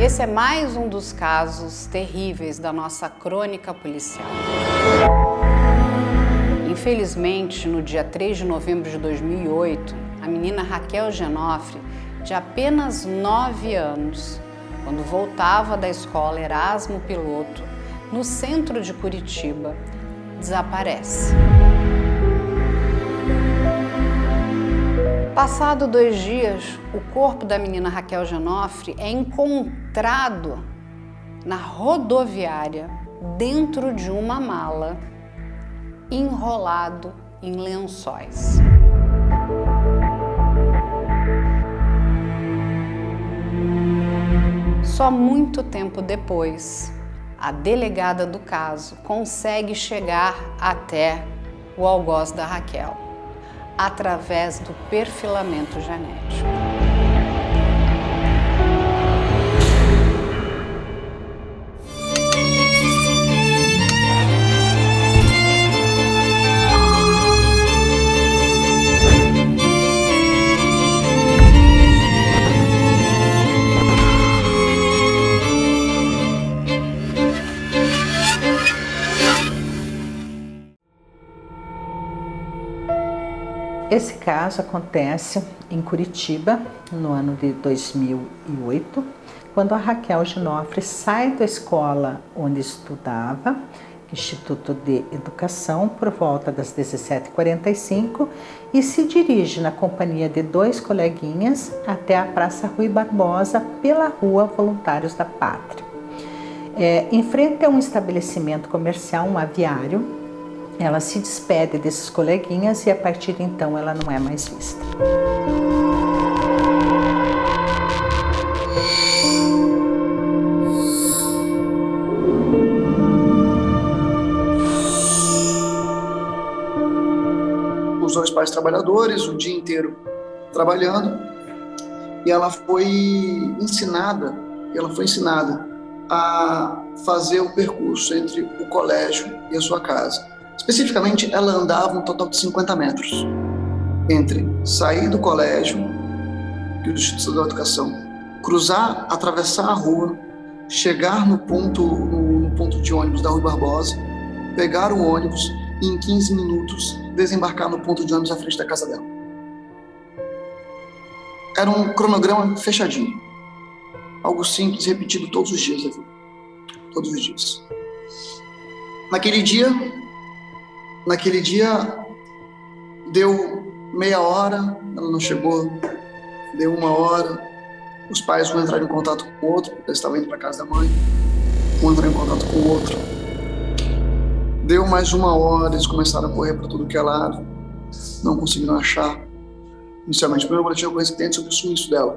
Esse é mais um dos casos terríveis da nossa crônica policial. Infelizmente, no dia 3 de novembro de 2008, a menina Raquel Genofre, de apenas 9 anos, quando voltava da escola Erasmo Piloto, no centro de Curitiba, desaparece. Passado 2 dias, o corpo da menina Raquel Genofre é encontrado na rodoviária, dentro de uma mala, enrolado em lençóis. Só muito tempo depois, a delegada do caso consegue chegar até o algoz da Raquel, através do perfilamento genético. Esse caso acontece em Curitiba, no ano de 2008, quando a Raquel Genofre sai da escola onde estudava, Instituto de Educação, por volta das 17h45, e se dirige na companhia de 2 coleguinhas até a Praça Rui Barbosa, pela Rua Voluntários da Pátria. Em frente a um estabelecimento comercial, um aviário, ela se despede desses coleguinhas e a partir de então ela não é mais vista. Os 2 pais trabalhadores, o dia inteiro trabalhando, e ela foi ensinada a fazer o percurso entre o colégio e a sua casa. Especificamente, ela andava um total de 50 metros entre sair do colégio, do Instituto da Educação, cruzar, atravessar a rua, chegar no ponto de ônibus da Rui Barbosa, pegar o ônibus e em 15 minutos desembarcar no ponto de ônibus à frente da casa dela. Era um cronograma fechadinho, algo simples, repetido todos os dias da vida, todos os dias. Naquele dia deu meia hora, ela não chegou, deu 1 hora, os pais um entraram em contato com o outro, eles estavam indo para casa da mãe, um entrou em contato com o outro, deu mais 1 hora, eles começaram a correr para tudo que é lado, não conseguiram achar. Inicialmente, o primeiro boletim de ocorrência que tem sobre o sumiço dela,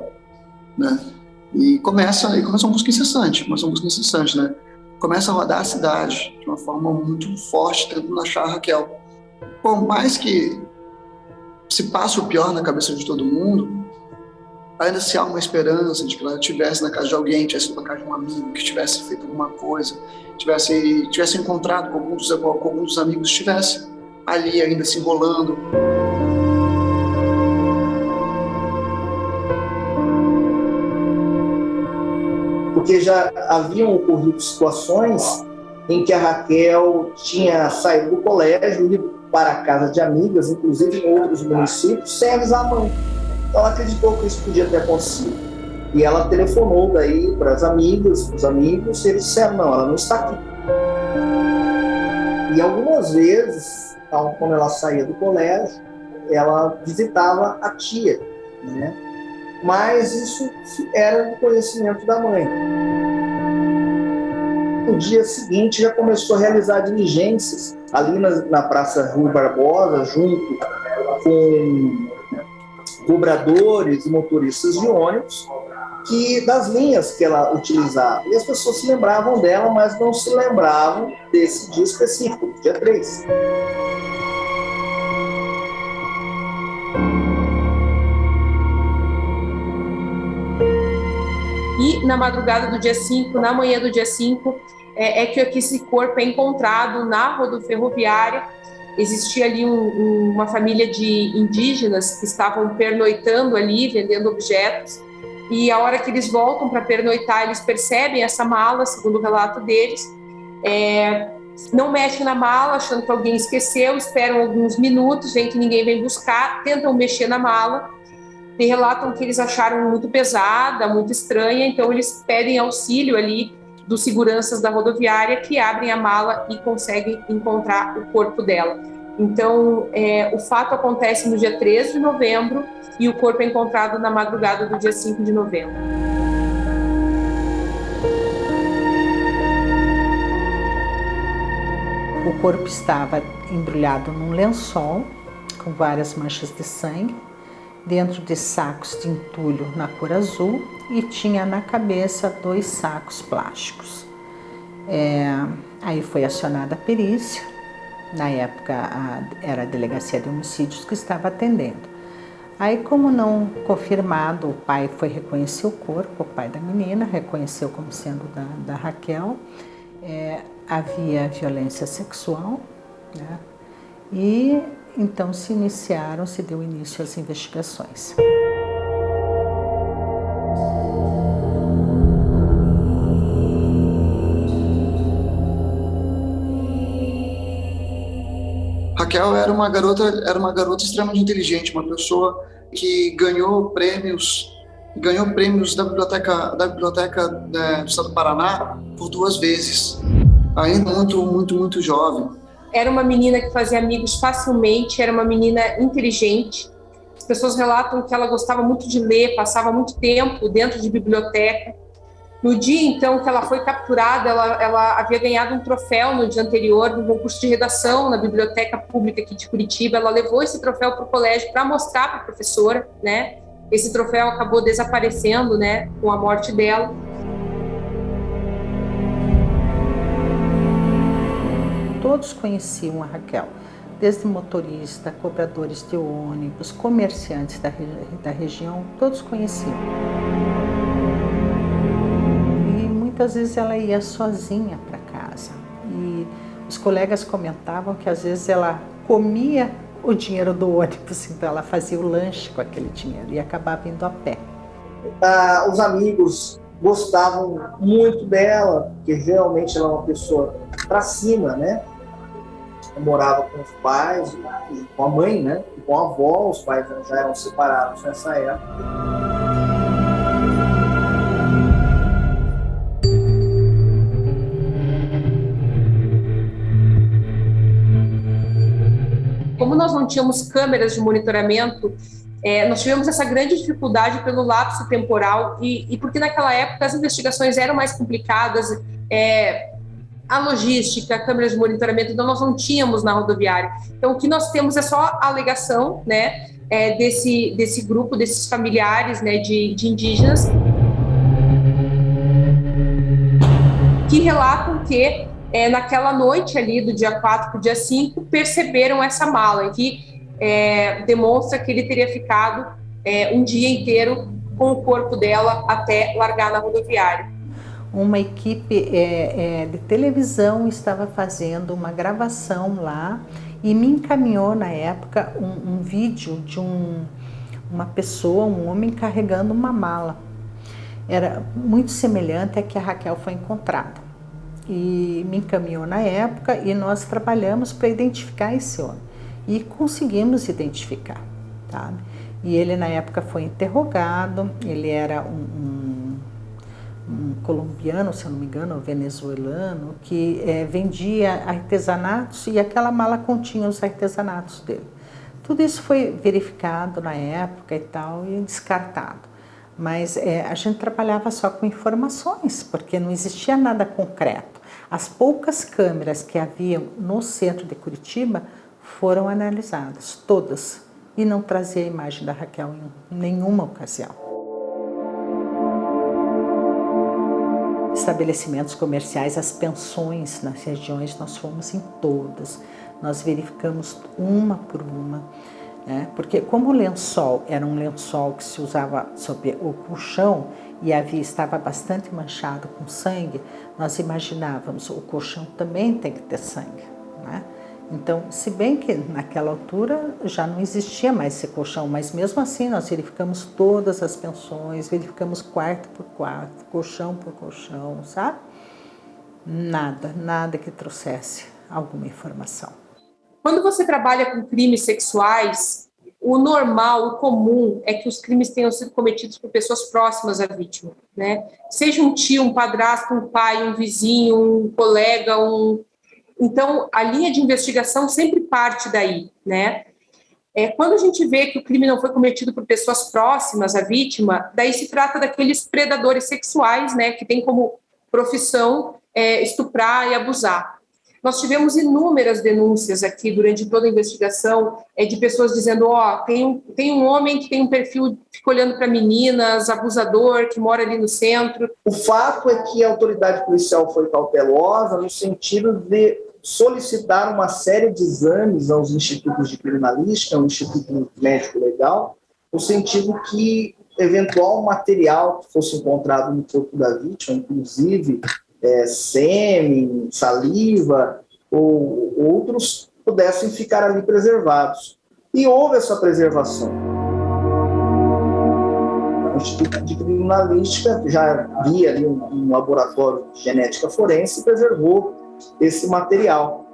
né? E começa uma busca incessante, né? Começa a rodar a cidade de uma forma muito forte, tentando achar a Raquel. Por mais que se passe o pior na cabeça de todo mundo, ainda se há uma esperança de que ela estivesse na casa de alguém, tivesse ido na casa de um amigo, que tivesse feito alguma coisa, tivesse encontrado com alguns dos amigos, estivesse ali ainda se enrolando. Porque já haviam ocorrido situações em que a Raquel tinha saído do colégio, ido para a casa de amigas, inclusive em outros municípios, sem avisar a mãe. Então ela acreditou que isso podia ter acontecido. E ela telefonou daí para as amigas, os amigos, e eles disseram, não, ela não está aqui. E algumas vezes, quando ela saía do colégio, ela visitava a tia, né? Mas isso era do conhecimento da mãe. No dia seguinte, já começou a realizar diligências ali na Praça Rui Barbosa, junto com cobradores e motoristas de ônibus, das linhas que ela utilizava. E as pessoas se lembravam dela, mas não se lembravam desse dia específico, dia 3. E na madrugada do dia 5, na manhã do dia 5, é que esse corpo é encontrado na rodoferroviária. Existia ali uma família de indígenas que estavam pernoitando ali, vendendo objetos, e a hora que eles voltam para pernoitar, eles percebem essa mala, segundo o relato deles, não mexem na mala, achando que alguém esqueceu, esperam alguns minutos, veem que ninguém vem buscar, tentam mexer na mala, e relatam que eles acharam muito pesada, muito estranha, então eles pedem auxílio ali dos seguranças da rodoviária, que abrem a mala e conseguem encontrar o corpo dela. Então, o fato acontece no dia 13 de novembro e o corpo é encontrado na madrugada do dia 5 de novembro. O corpo estava embrulhado num lençol com várias manchas de sangue, dentro de sacos de entulho na cor azul, e tinha na cabeça 2 sacos plásticos. Aí foi acionada a perícia, na época era a Delegacia de Homicídios que estava atendendo. Aí, como não confirmado, o pai foi reconhecer o corpo, o pai da menina reconheceu como sendo da Raquel. Havia violência sexual, né? E então se deu início às investigações. Raquel era uma garota extremamente inteligente, uma pessoa que ganhou prêmios da biblioteca do Estado do Paraná por 2 vezes, ainda muito jovem. Era uma menina que fazia amigos facilmente, era uma menina inteligente. As pessoas relatam que ela gostava muito de ler, passava muito tempo dentro de biblioteca. No dia, então, que ela foi capturada, ela havia ganhado um troféu no dia anterior, no concurso de redação na Biblioteca Pública aqui de Curitiba. Ela levou esse troféu para o colégio para mostrar para a professora, né? Esse troféu acabou desaparecendo, né, com a morte dela. Todos conheciam a Raquel, desde motorista, cobradores de ônibus, comerciantes da região, todos conheciam. E muitas vezes ela ia sozinha para casa. E os colegas comentavam que às vezes ela comia o dinheiro do ônibus, então ela fazia o lanche com aquele dinheiro e acabava indo a pé. Os amigos gostavam muito dela, porque realmente ela é uma pessoa para cima, né? Morava com os pais e com a mãe, né? E com a avó, os pais já eram separados nessa época. Como nós não tínhamos câmeras de monitoramento, nós tivemos essa grande dificuldade pelo lapso temporal e porque naquela época as investigações eram mais complicadas, a logística, câmeras de monitoramento, então nós não tínhamos na rodoviária. Então o que nós temos é só a alegação, né, desse grupo, desses familiares, né, de indígenas, que relatam que naquela noite ali do dia 4 para o dia 5 perceberam essa mala, que demonstra que ele teria ficado um dia inteiro com o corpo dela até largar na rodoviária. Uma equipe de televisão estava fazendo uma gravação lá e me encaminhou na época um vídeo de uma pessoa, um homem carregando uma mala. Era muito semelhante à que a Raquel foi encontrada. E me encaminhou na época e nós trabalhamos para identificar esse homem. E conseguimos identificar, sabe? E ele na época foi interrogado, ele era um colombiano, se eu não me engano, venezuelano, que vendia artesanatos e aquela mala continha os artesanatos dele. Tudo isso foi verificado na época e tal e descartado. Mas a gente trabalhava só com informações, porque não existia nada concreto. As poucas câmeras que haviam no centro de Curitiba foram analisadas, todas, e não trazia a imagem da Raquel em nenhuma ocasião. Estabelecimentos comerciais, as pensões nas regiões, nós fomos em todas, nós verificamos uma por uma, né? Porque como o lençol era um lençol que se usava sobre o colchão e estava bastante manchado com sangue, nós imaginávamos, o colchão também tem que ter sangue, né? Então, se bem que naquela altura já não existia mais esse colchão, mas mesmo assim nós verificamos todas as pensões, verificamos quarto por quarto, colchão por colchão, sabe? Nada que trouxesse alguma informação. Quando você trabalha com crimes sexuais, o normal, o comum é que os crimes tenham sido cometidos por pessoas próximas à vítima, né? Seja um tio, um padrasto, um pai, um vizinho, um colega, Então, a linha de investigação sempre parte daí, né? Quando a gente vê que o crime não foi cometido por pessoas próximas à vítima, daí se trata daqueles predadores sexuais, né, que tem como profissão estuprar e abusar. Nós tivemos inúmeras denúncias aqui durante toda a investigação de pessoas dizendo, tem um homem que tem um perfil, fica olhando para meninas, abusador, que mora ali no centro. O fato é que a autoridade policial foi cautelosa no sentido de solicitar uma série de exames aos institutos de criminalística, ao Instituto Médico Legal, no sentido que eventual material que fosse encontrado no corpo da vítima, inclusive sêmen, saliva ou outros, pudessem ficar ali preservados. E houve essa preservação. O Instituto de Criminalística já havia ali um laboratório de genética forense e preservou esse material.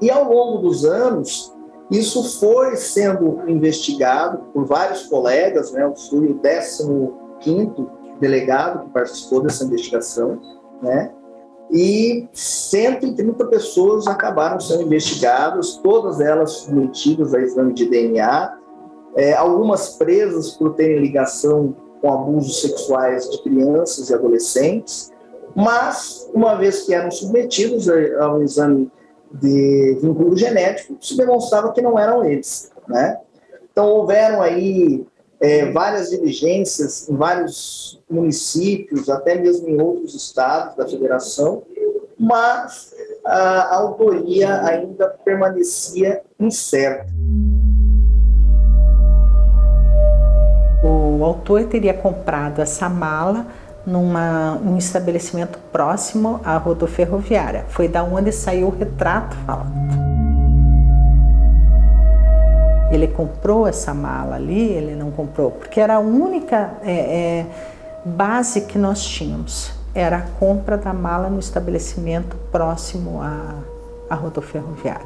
E ao longo dos anos, isso foi sendo investigado por vários colegas, né? Eu fui o 15º delegado que participou dessa investigação, né? E 130 pessoas acabaram sendo investigadas, todas elas submetidas a exame de DNA, algumas presas por terem ligação com abusos sexuais de crianças e adolescentes, mas, uma vez que eram submetidos ao exame de vínculo genético, se demonstrava que não eram eles, né? Então, houveram aí várias diligências em vários municípios, até mesmo em outros estados da federação, mas a autoria ainda permanecia incerta. O autor teria comprado essa mala num estabelecimento próximo à rodoferroviária. Foi da onde saiu o retrato falado. Ele comprou essa mala ali, ele não comprou, porque era a única base que nós tínhamos. Era a compra da mala no estabelecimento próximo à rodoferroviária.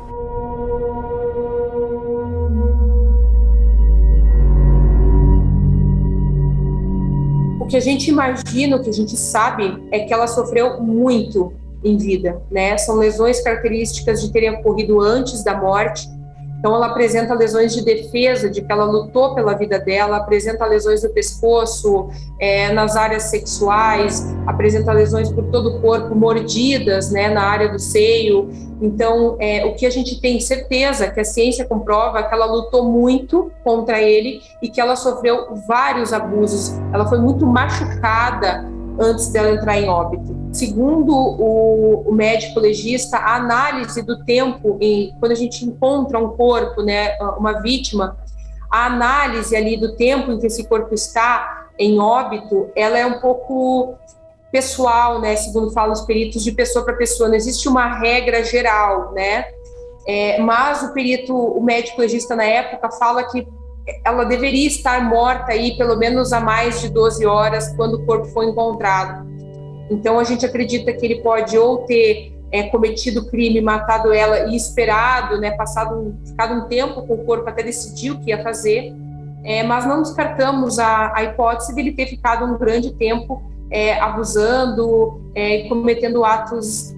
O que a gente imagina, o que a gente sabe, é que ela sofreu muito em vida, né? São lesões características de terem ocorrido antes da morte. Então, ela apresenta lesões de defesa, de que ela lutou pela vida dela, apresenta lesões no pescoço, nas áreas sexuais, apresenta lesões por todo o corpo, mordidas, né, na área do seio. Então, o que a gente tem certeza, que a ciência comprova, é que ela lutou muito contra ele e que ela sofreu vários abusos. Ela foi muito machucada antes dela entrar em óbito. Segundo o médico legista, a análise do tempo, quando a gente encontra um corpo, né, uma vítima, a análise ali do tempo em que esse corpo está em óbito, ela é um pouco pessoal, né, segundo falam os peritos, de pessoa para pessoa. Não existe uma regra geral, né? Mas o médico legista na época fala que ela deveria estar morta aí pelo menos há mais de 12 horas quando o corpo foi encontrado. Então, a gente acredita que ele pode ou ter cometido o crime, matado ela e esperado, né, ficado um tempo com o corpo até decidir o que ia fazer, mas não descartamos a hipótese de ele ter ficado um grande tempo abusando, cometendo atos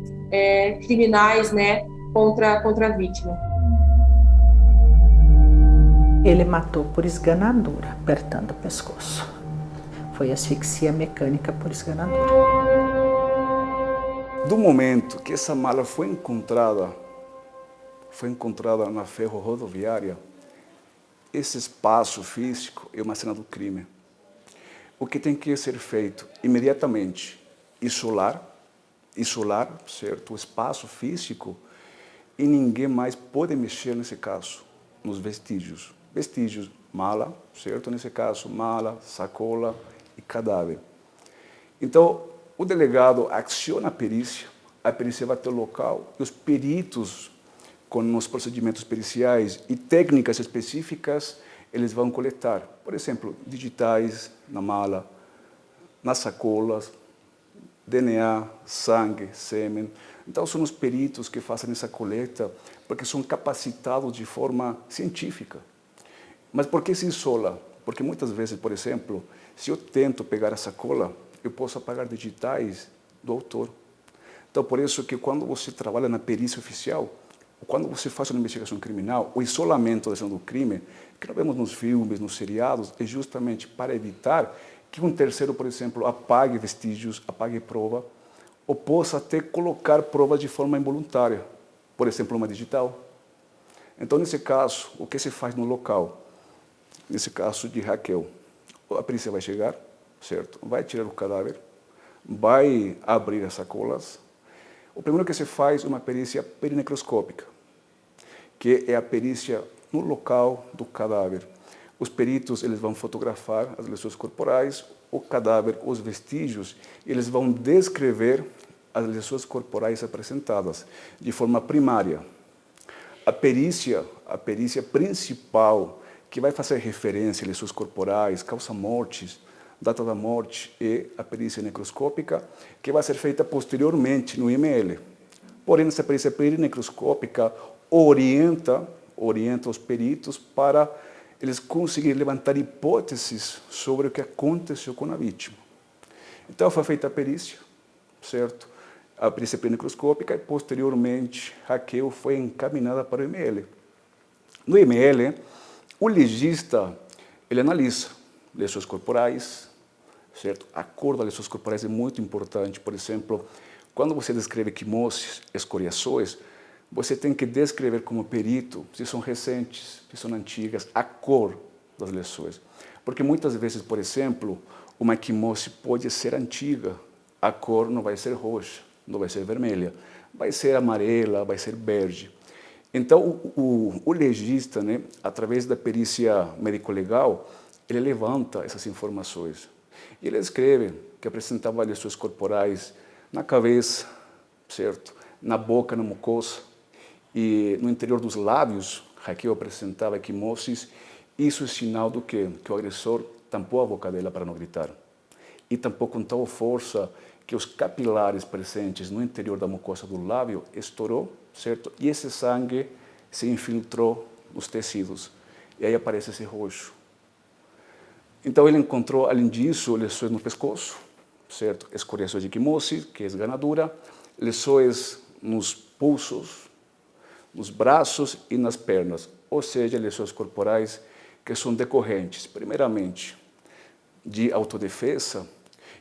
criminais, né, contra a vítima. Ele matou por esganadura, apertando o pescoço. Foi asfixia mecânica por esganadura. Do momento que essa mala foi encontrada na ferro-rodoviária, esse espaço físico é uma cena do crime. O que tem que ser feito imediatamente? Isolar, certo, o espaço físico, e ninguém mais pode mexer nesse caso, nos vestígios. Vestígios, mala, certo? Nesse caso, mala, sacola e cadáver. Então, o delegado aciona a perícia vai até o local e os peritos com os procedimentos periciais e técnicas específicas, eles vão coletar, por exemplo, digitais na mala, nas sacolas, DNA, sangue, sêmen. Então, são os peritos que fazem essa coleta, porque são capacitados de forma científica. Mas por que se isola? Porque muitas vezes, por exemplo, se eu tento pegar a sacola, eu posso apagar digitais do autor. Então, por isso que quando você trabalha na perícia oficial, quando você faz uma investigação criminal, o isolamento da cena do crime, que nós vemos nos filmes, nos seriados, é justamente para evitar que um terceiro, por exemplo, apague vestígios, apague prova, ou possa até colocar provas de forma involuntária, por exemplo, uma digital. Então, nesse caso, o que se faz no local? Nesse caso de Raquel, a perícia vai chegar, certo? Vai tirar o cadáver, vai abrir as sacolas. O primeiro que se faz é uma perícia perinecroscópica, que é a perícia no local do cadáver. Os peritos eles vão fotografar as lesões corporais, o cadáver, os vestígios, e eles vão descrever as lesões corporais apresentadas de forma primária. A perícia principal, que vai fazer referência a lesões corporais, causa-mortes, data da morte, e a perícia necroscópica, que vai ser feita posteriormente no IML. Porém, essa perícia perinecroscópica orienta os peritos para eles conseguirem levantar hipóteses sobre o que aconteceu com a vítima. Então, foi feita a perícia, certo? A perícia perinecroscópica, e posteriormente Raquel foi encaminhada para o IML. No IML, o legista, ele analisa lesões corporais, certo? A cor das lesões corporais é muito importante. Por exemplo, quando você descreve quimoses, escoriações, você tem que descrever como perito se são recentes, se são antigas, a cor das lesões. Porque muitas vezes, por exemplo, uma quimose pode ser antiga, a cor não vai ser roxa, não vai ser vermelha, vai ser amarela, vai ser verde. Então, o legista, né, através da perícia médico-legal, ele levanta essas informações. E ele escreve que apresentava lesões corporais na cabeça, certo? Na boca, na mucosa, e no interior dos lábios, Raquel apresentava quimoses. Isso é sinal do quê? Que o agressor tampou a boca dela para não gritar. E tampou com tal força que os capilares presentes no interior da mucosa do lábio estourou, certo? E esse sangue se infiltrou nos tecidos. E aí aparece esse roxo. Então ele encontrou, além disso, lesões no pescoço, certo? Escoriações de quimose, que é esganadura, lesões nos pulsos, nos braços e nas pernas, ou seja, lesões corporais que são decorrentes, primeiramente, de autodefesa,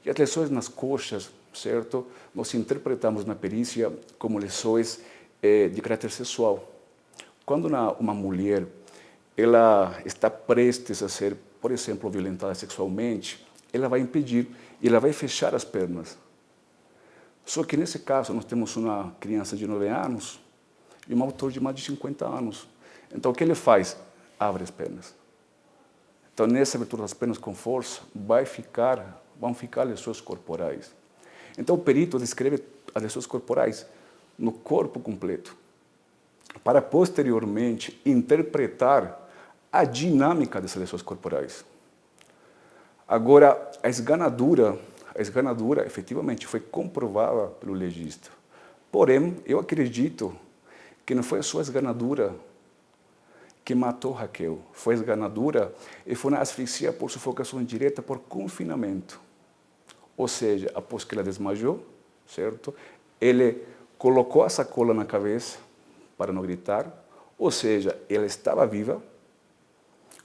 e as lesões nas coxas, certo? Nós interpretamos na perícia como lesões de caráter sexual. Quando uma mulher ela está prestes a ser, por exemplo, violentada sexualmente, ela vai impedir e ela vai fechar as pernas. Só que nesse caso nós temos uma criança de 9 anos e um autor de mais de 50 anos. Então o que ele faz? Abre as pernas. Então nessa abertura das pernas com força vão ficar lesões corporais. Então o perito descreve as lesões corporais no corpo completo, para posteriormente interpretar a dinâmica dessas lesões corporais. Agora, a esganadura efetivamente foi comprovada pelo legista. Porém, eu acredito que não foi a sua esganadura que matou Raquel. Foi a esganadura e foi uma asfixia por sufocação indireta por confinamento. Ou seja, após que ela desmaiou, certo? Ele colocou a sacola na cabeça para não gritar, ou seja, ela estava viva,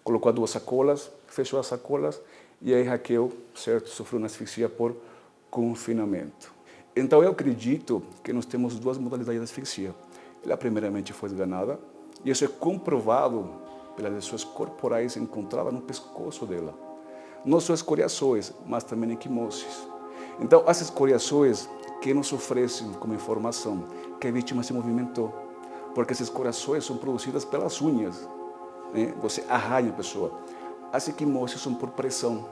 colocou 2 sacolas, fechou as sacolas, e aí Raquel, certo, sofreu uma asfixia por confinamento. Então eu acredito que nós temos 2 modalidades de asfixia. Ela primeiramente foi esganada, e isso é comprovado pelas lesões corporais encontradas no pescoço dela. Não só escoriações, mas também equimoses. Então as escoriações que nos oferecem como informação que a vítima se movimentou, porque essas escoriações são produzidas pelas unhas, né? Você arranha a pessoa. As equimoses são por pressão.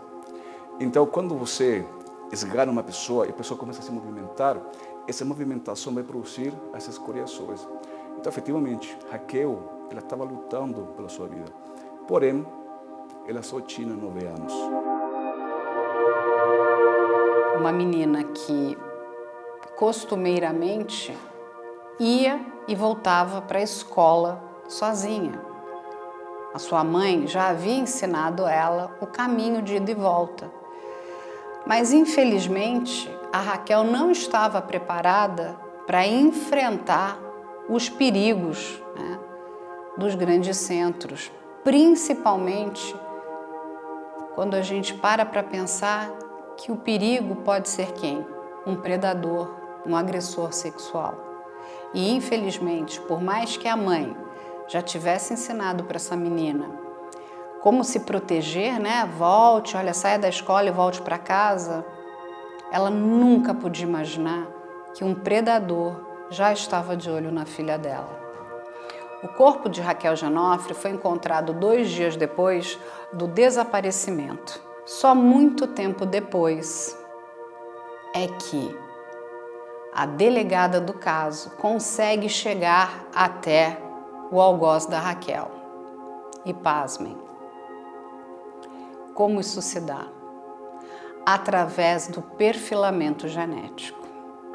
Então, quando você esgana uma pessoa e a pessoa começa a se movimentar, essa movimentação vai produzir as escoriações. Então, efetivamente, Raquel, ela estava lutando pela sua vida. Porém, ela só tinha 9 anos. Uma menina que costumeiramente ia e voltava para a escola sozinha. A sua mãe já havia ensinado ela o caminho de ida e volta. Mas, infelizmente, a Raquel não estava preparada para enfrentar os perigos, né, dos grandes centros, principalmente quando a gente para pensar que o perigo pode ser quem? Um predador, um agressor sexual. E, infelizmente, por mais que a mãe já tivesse ensinado para essa menina como se proteger, né? Volte, olha, saia da escola e volte para casa, ela nunca podia imaginar que um predador já estava de olho na filha dela. O corpo de Raquel Genofre foi encontrado 2 dias depois do desaparecimento. Só muito tempo depois é que a delegada do caso consegue chegar até o algoz da Raquel. E pasmem, como isso se dá? Através do perfilamento genético.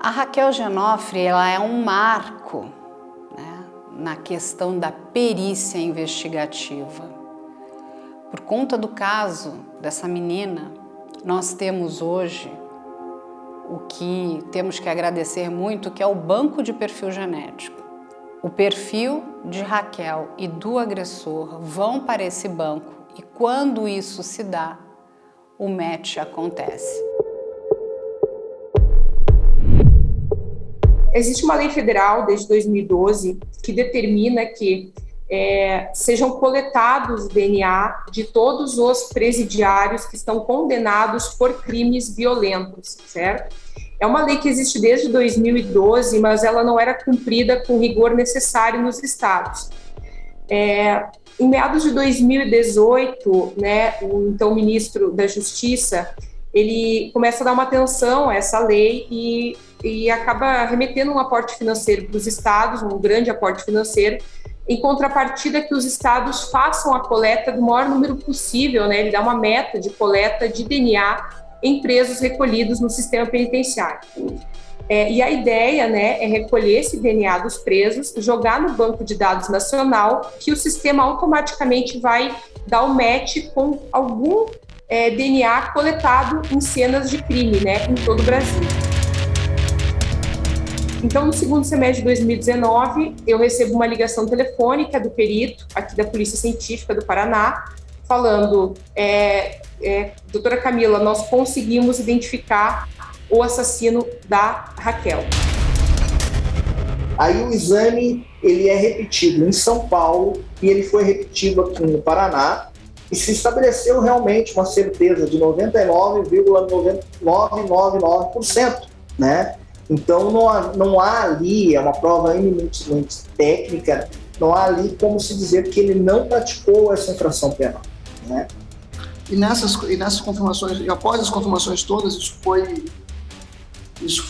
A Raquel Genofre, ela é um marco, né, na questão da perícia investigativa. Por conta do caso dessa menina, nós temos hoje o que temos que agradecer muito, que é o banco de perfil genético. O perfil de Raquel e do agressor vão para esse banco e quando isso se dá, o match acontece. Existe uma lei federal desde 2012 que determina que sejam coletados o DNA de todos os presidiários que estão condenados por crimes violentos, certo? É uma lei que existe desde 2012, mas ela não era cumprida com o rigor necessário nos estados. Em meados de 2018, né, o então ministro da Justiça, ele começa a dar uma atenção a essa lei e acaba remetendo um aporte financeiro para os estados, um grande aporte financeiro, em contrapartida que os estados façam a coleta do maior número possível, né? Ele dá uma meta de coleta de DNA em presos recolhidos no sistema penitenciário. E a ideia, né, é recolher esse DNA dos presos, jogar no banco de dados nacional, que o sistema automaticamente vai dar o match com algum DNA coletado em cenas de crime, né, em todo o Brasil. Então, no segundo semestre de 2019, eu recebo uma ligação telefônica do perito, aqui da Polícia Científica do Paraná, falando, doutora Camila, nós conseguimos identificar o assassino da Raquel. Aí o exame, ele é repetido em São Paulo e ele foi repetido aqui no Paraná e se estabeleceu realmente uma certeza de 99,999%, né? Então não há ali, é uma prova eminentemente técnica, não há ali como se dizer que ele não praticou essa infração penal, né? E nessas confirmações, e após as confirmações todas, isso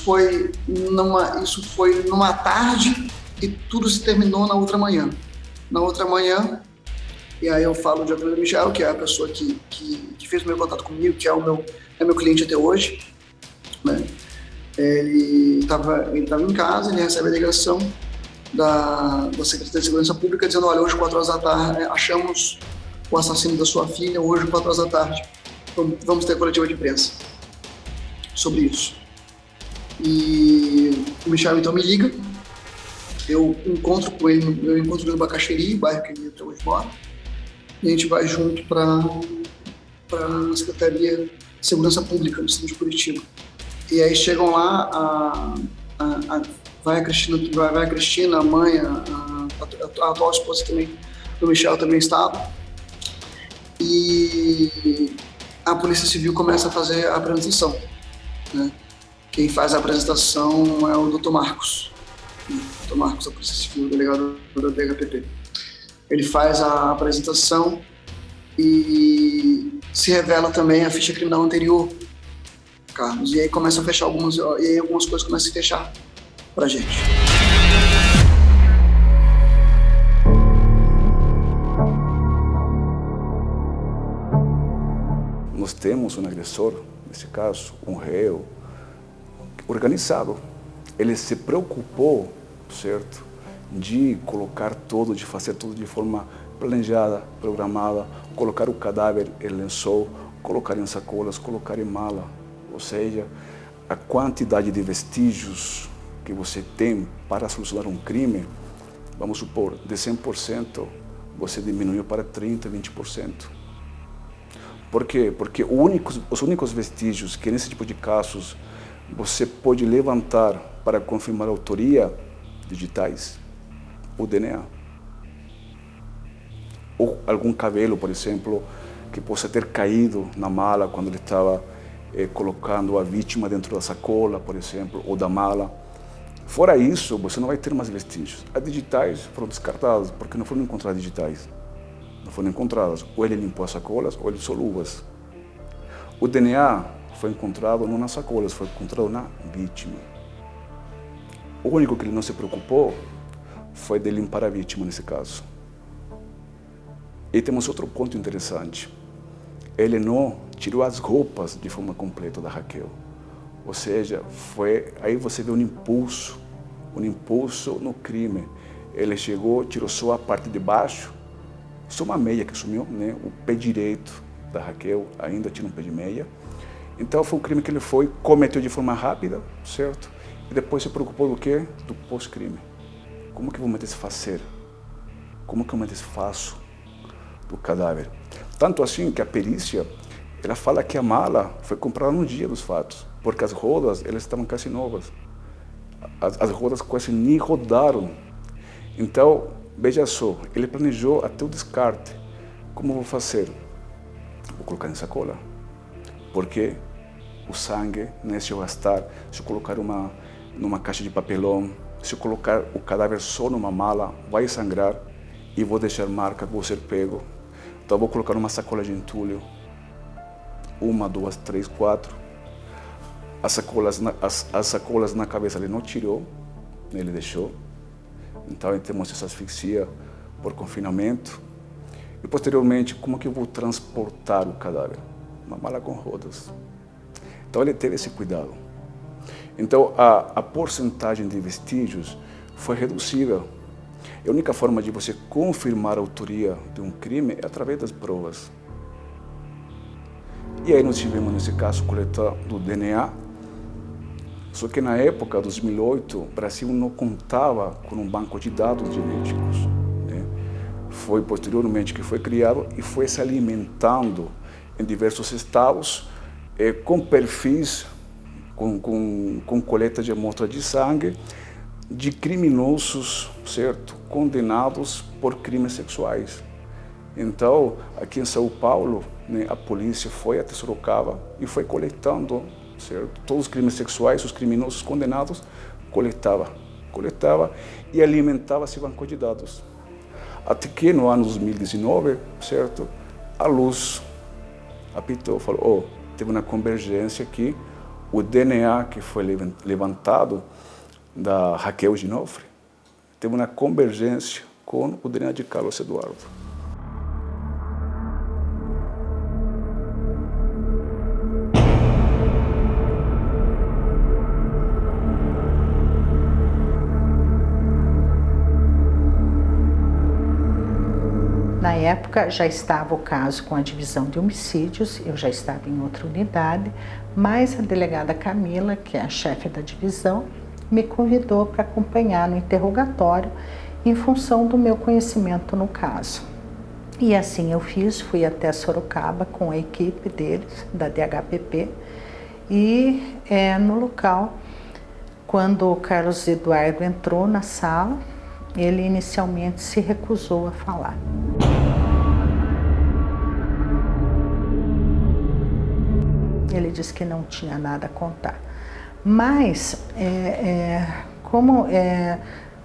foi numa tarde e tudo se terminou na outra manhã. Na outra manhã, e aí eu falo de Antônio Michel, que é a pessoa que fez o meu contato comigo, que é meu cliente até hoje, né? Ele estava em casa, ele recebe a ligação da Secretaria de Segurança Pública dizendo, olha, hoje 4 horas da tarde achamos o assassino da sua filha, hoje 4 horas da tarde, vamos ter coletiva de imprensa sobre isso. E o Michel então me liga, eu encontro com ele no Bacaxeri, bairro que ele até hoje mora, e a gente vai junto para a Secretaria de Segurança Pública do Estado de Curitiba. E aí chegam lá, vai a Cristina, a mãe, a atual esposa também, do Michel também estava. E a Polícia Civil começa a fazer a apresentação, né? Quem faz a apresentação é o Dr. Marcos. Dr. Marcos, da Polícia Civil, delegado da DHPP. Ele faz a apresentação e se revela também a ficha criminal anterior, Carlos. E aí começa a fechar algumas coisas começam a se fechar pra gente. temos um agressor, nesse caso, um réu, organizado. Ele se preocupou, certo, de colocar tudo, de fazer tudo de forma planejada, programada, colocar o cadáver em lençol, colocar em sacolas, colocar em mala. Ou seja, a quantidade de vestígios que você tem para solucionar um crime, vamos supor, de 100%, você diminuiu para 30%, 20%. Por quê? Porque os únicos vestígios que nesse tipo de casos você pode levantar para confirmar a autoria, digitais, o DNA. Ou algum cabelo, por exemplo, que possa ter caído na mala quando ele estava colocando a vítima dentro da sacola, por exemplo, ou da mala. Fora isso, você não vai ter mais vestígios. As digitais foram descartadas, porque não foram encontradas digitais. Não foram encontradas. Ou ele limpou as sacolas, ou ele usou luvas. O DNA foi encontrado não nas sacolas, foi encontrado na vítima. O único que ele não se preocupou foi de limpar a vítima nesse caso. E temos outro ponto interessante. Ele não tirou as roupas de forma completa da Raquel. Ou seja, aí você vê um impulso no crime. Ele chegou, tirou só a parte de baixo, só uma meia que sumiu, né? O pé direito da Raquel ainda tinha um pé de meia. Então foi um crime que ele cometeu de forma rápida, certo? E depois se preocupou do quê? Do pós-crime. Como que eu vou me desfazer? Como que eu me desfaço do cadáver? Tanto assim que a perícia, ela fala que a mala foi comprada no dia dos fatos, porque as rodas, elas estavam quase novas. As rodas quase nem rodaram. Então, veja só, ele planejou até o descarte. Como vou fazer? Vou colocar em sacola. Porque o sangue, né, se eu gastar, se eu colocar numa caixa de papelão, se eu colocar o cadáver só numa mala, vai sangrar e vou deixar marca, vou ser pego. Então vou colocar numa sacola de entulho. 1, 2, 3, 4. As sacolas na cabeça ele não tirou, ele deixou. Então temos essa asfixia por confinamento. E posteriormente, como que eu vou transportar o cadáver? Uma mala com rodas. Então ele teve esse cuidado. Então a porcentagem de vestígios foi reduzida. A única forma de você confirmar a autoria de um crime é através das provas. E aí nós tivemos, nesse caso, coleta do DNA. Só que na época, 2008, o Brasil não contava com um banco de dados genéticos, né? Foi posteriormente que foi criado e foi se alimentando em diversos estados com perfis, com coleta de amostra de sangue de criminosos, certo, condenados por crimes sexuais. Então, aqui em São Paulo, né, a polícia foi até Sorocaba e foi coletando, certo, todos os crimes sexuais, os criminosos condenados, coletava e alimentava esse banco de dados. Até que no ano 2019, certo, a luz apitou, falou, teve uma convergência aqui, o DNA que foi levantado da Raquel Ginofre, teve uma convergência com o DNA de Carlos Eduardo. Na época já estava o caso com a divisão de homicídios, eu já estava em outra unidade, mas a delegada Camila, que é a chefe da divisão, me convidou para acompanhar no interrogatório em função do meu conhecimento no caso. E assim eu fiz, fui até Sorocaba com a equipe deles, da DHPP, e no local, quando o Carlos Eduardo entrou na sala, ele inicialmente se recusou a falar. Ele disse que não tinha nada a contar. Mas, como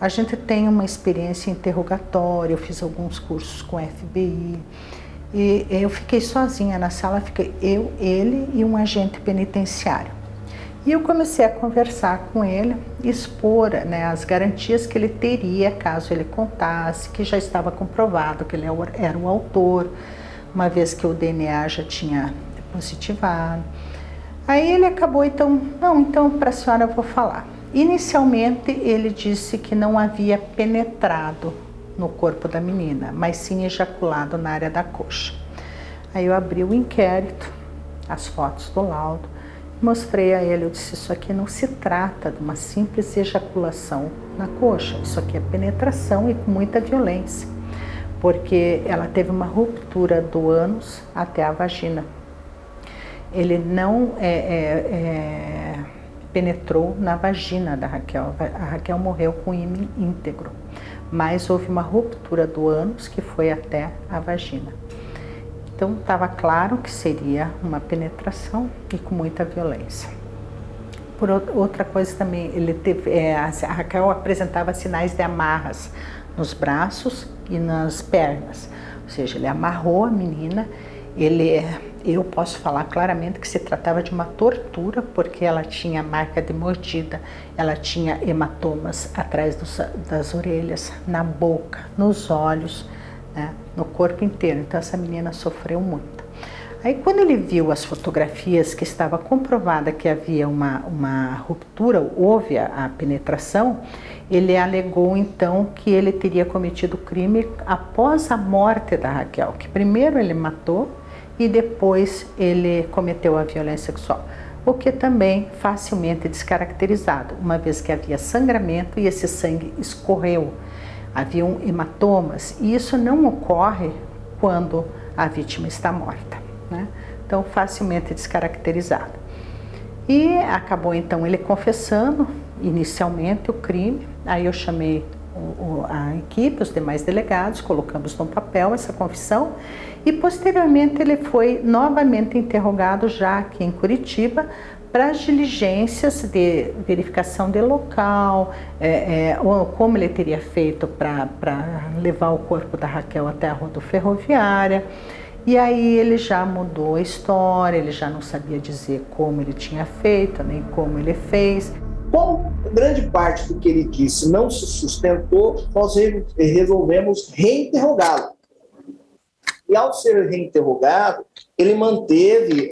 a gente tem uma experiência interrogatória, eu fiz alguns cursos com a FBI, e eu fiquei sozinha na sala, fiquei eu, ele e um agente penitenciário. E eu comecei a conversar com ele, expor, né, as garantias que ele teria caso ele contasse, que já estava comprovado que ele era o autor, uma vez que o DNA já tinha positivado. Aí ele acabou, então para a senhora eu vou falar. Inicialmente ele disse que não havia penetrado no corpo da menina, mas sim ejaculado na área da coxa. Aí eu abri o inquérito, as fotos do laudo, mostrei a ele, eu disse, isso aqui não se trata de uma simples ejaculação na coxa, isso aqui é penetração e com muita violência, porque ela teve uma ruptura do ânus até a vagina. Ele não penetrou na vagina da Raquel, a Raquel morreu com o ímen íntegro, mas houve uma ruptura do ânus que foi até a vagina. Então estava claro que seria uma penetração e com muita violência. Por outra coisa também, a Raquel apresentava sinais de amarras nos braços e nas pernas, ou seja, ele amarrou a menina. Eu posso falar claramente que se tratava de uma tortura, porque ela tinha marca de mordida, ela tinha hematomas atrás das orelhas, na boca, nos olhos, né, no corpo inteiro. Então essa menina sofreu muito. Aí quando ele viu as fotografias que estava comprovada que havia uma ruptura, houve a penetração, ele alegou então que ele teria cometido o crime após a morte da Raquel, que primeiro ele matou e depois ele cometeu a violência sexual, o que também facilmente descaracterizado, uma vez que havia sangramento e esse sangue escorreu, haviam hematomas, e isso não ocorre quando a vítima está morta, né? Então facilmente descaracterizado. E acabou então ele confessando inicialmente o crime. Aí eu chamei a equipe, os demais delegados, colocamos no papel essa confissão e posteriormente ele foi novamente interrogado já aqui em Curitiba para as diligências de verificação de local, como ele teria feito para levar o corpo da Raquel até a rodoferroviária. E aí ele já mudou a história, ele já não sabia dizer como ele tinha feito, nem como ele fez. Como grande parte do que ele disse não se sustentou, nós resolvemos reinterrogá-lo. E ao ser reinterrogado, ele manteve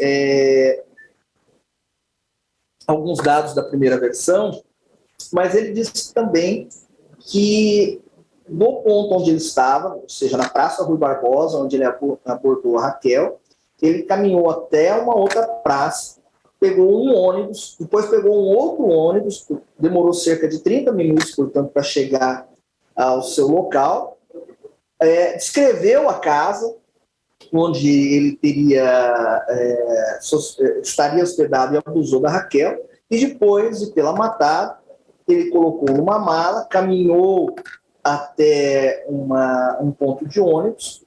alguns dados da primeira versão, mas ele disse também que no ponto onde ele estava, ou seja, na Praça Rui Barbosa, onde ele abordou a Raquel, ele caminhou até uma outra praça, pegou um ônibus, depois pegou um outro ônibus, demorou cerca de 30 minutos, portanto, para chegar ao seu local, descreveu a casa onde ele estaria hospedado e abusou da Raquel, e depois de tê-la matado, ele colocou numa mala, caminhou até um ponto de ônibus,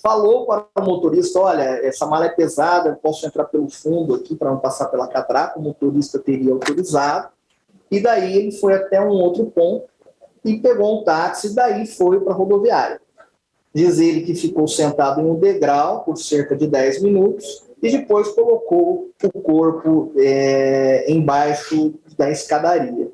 falou para o motorista, olha, essa mala é pesada, eu posso entrar pelo fundo aqui para não passar pela catraca, o motorista teria autorizado, e daí ele foi até um outro ponto e pegou um táxi, e daí foi para a rodoviária. Diz ele que ficou sentado em um degrau por cerca de 10 minutos e depois colocou o corpo embaixo da escadaria.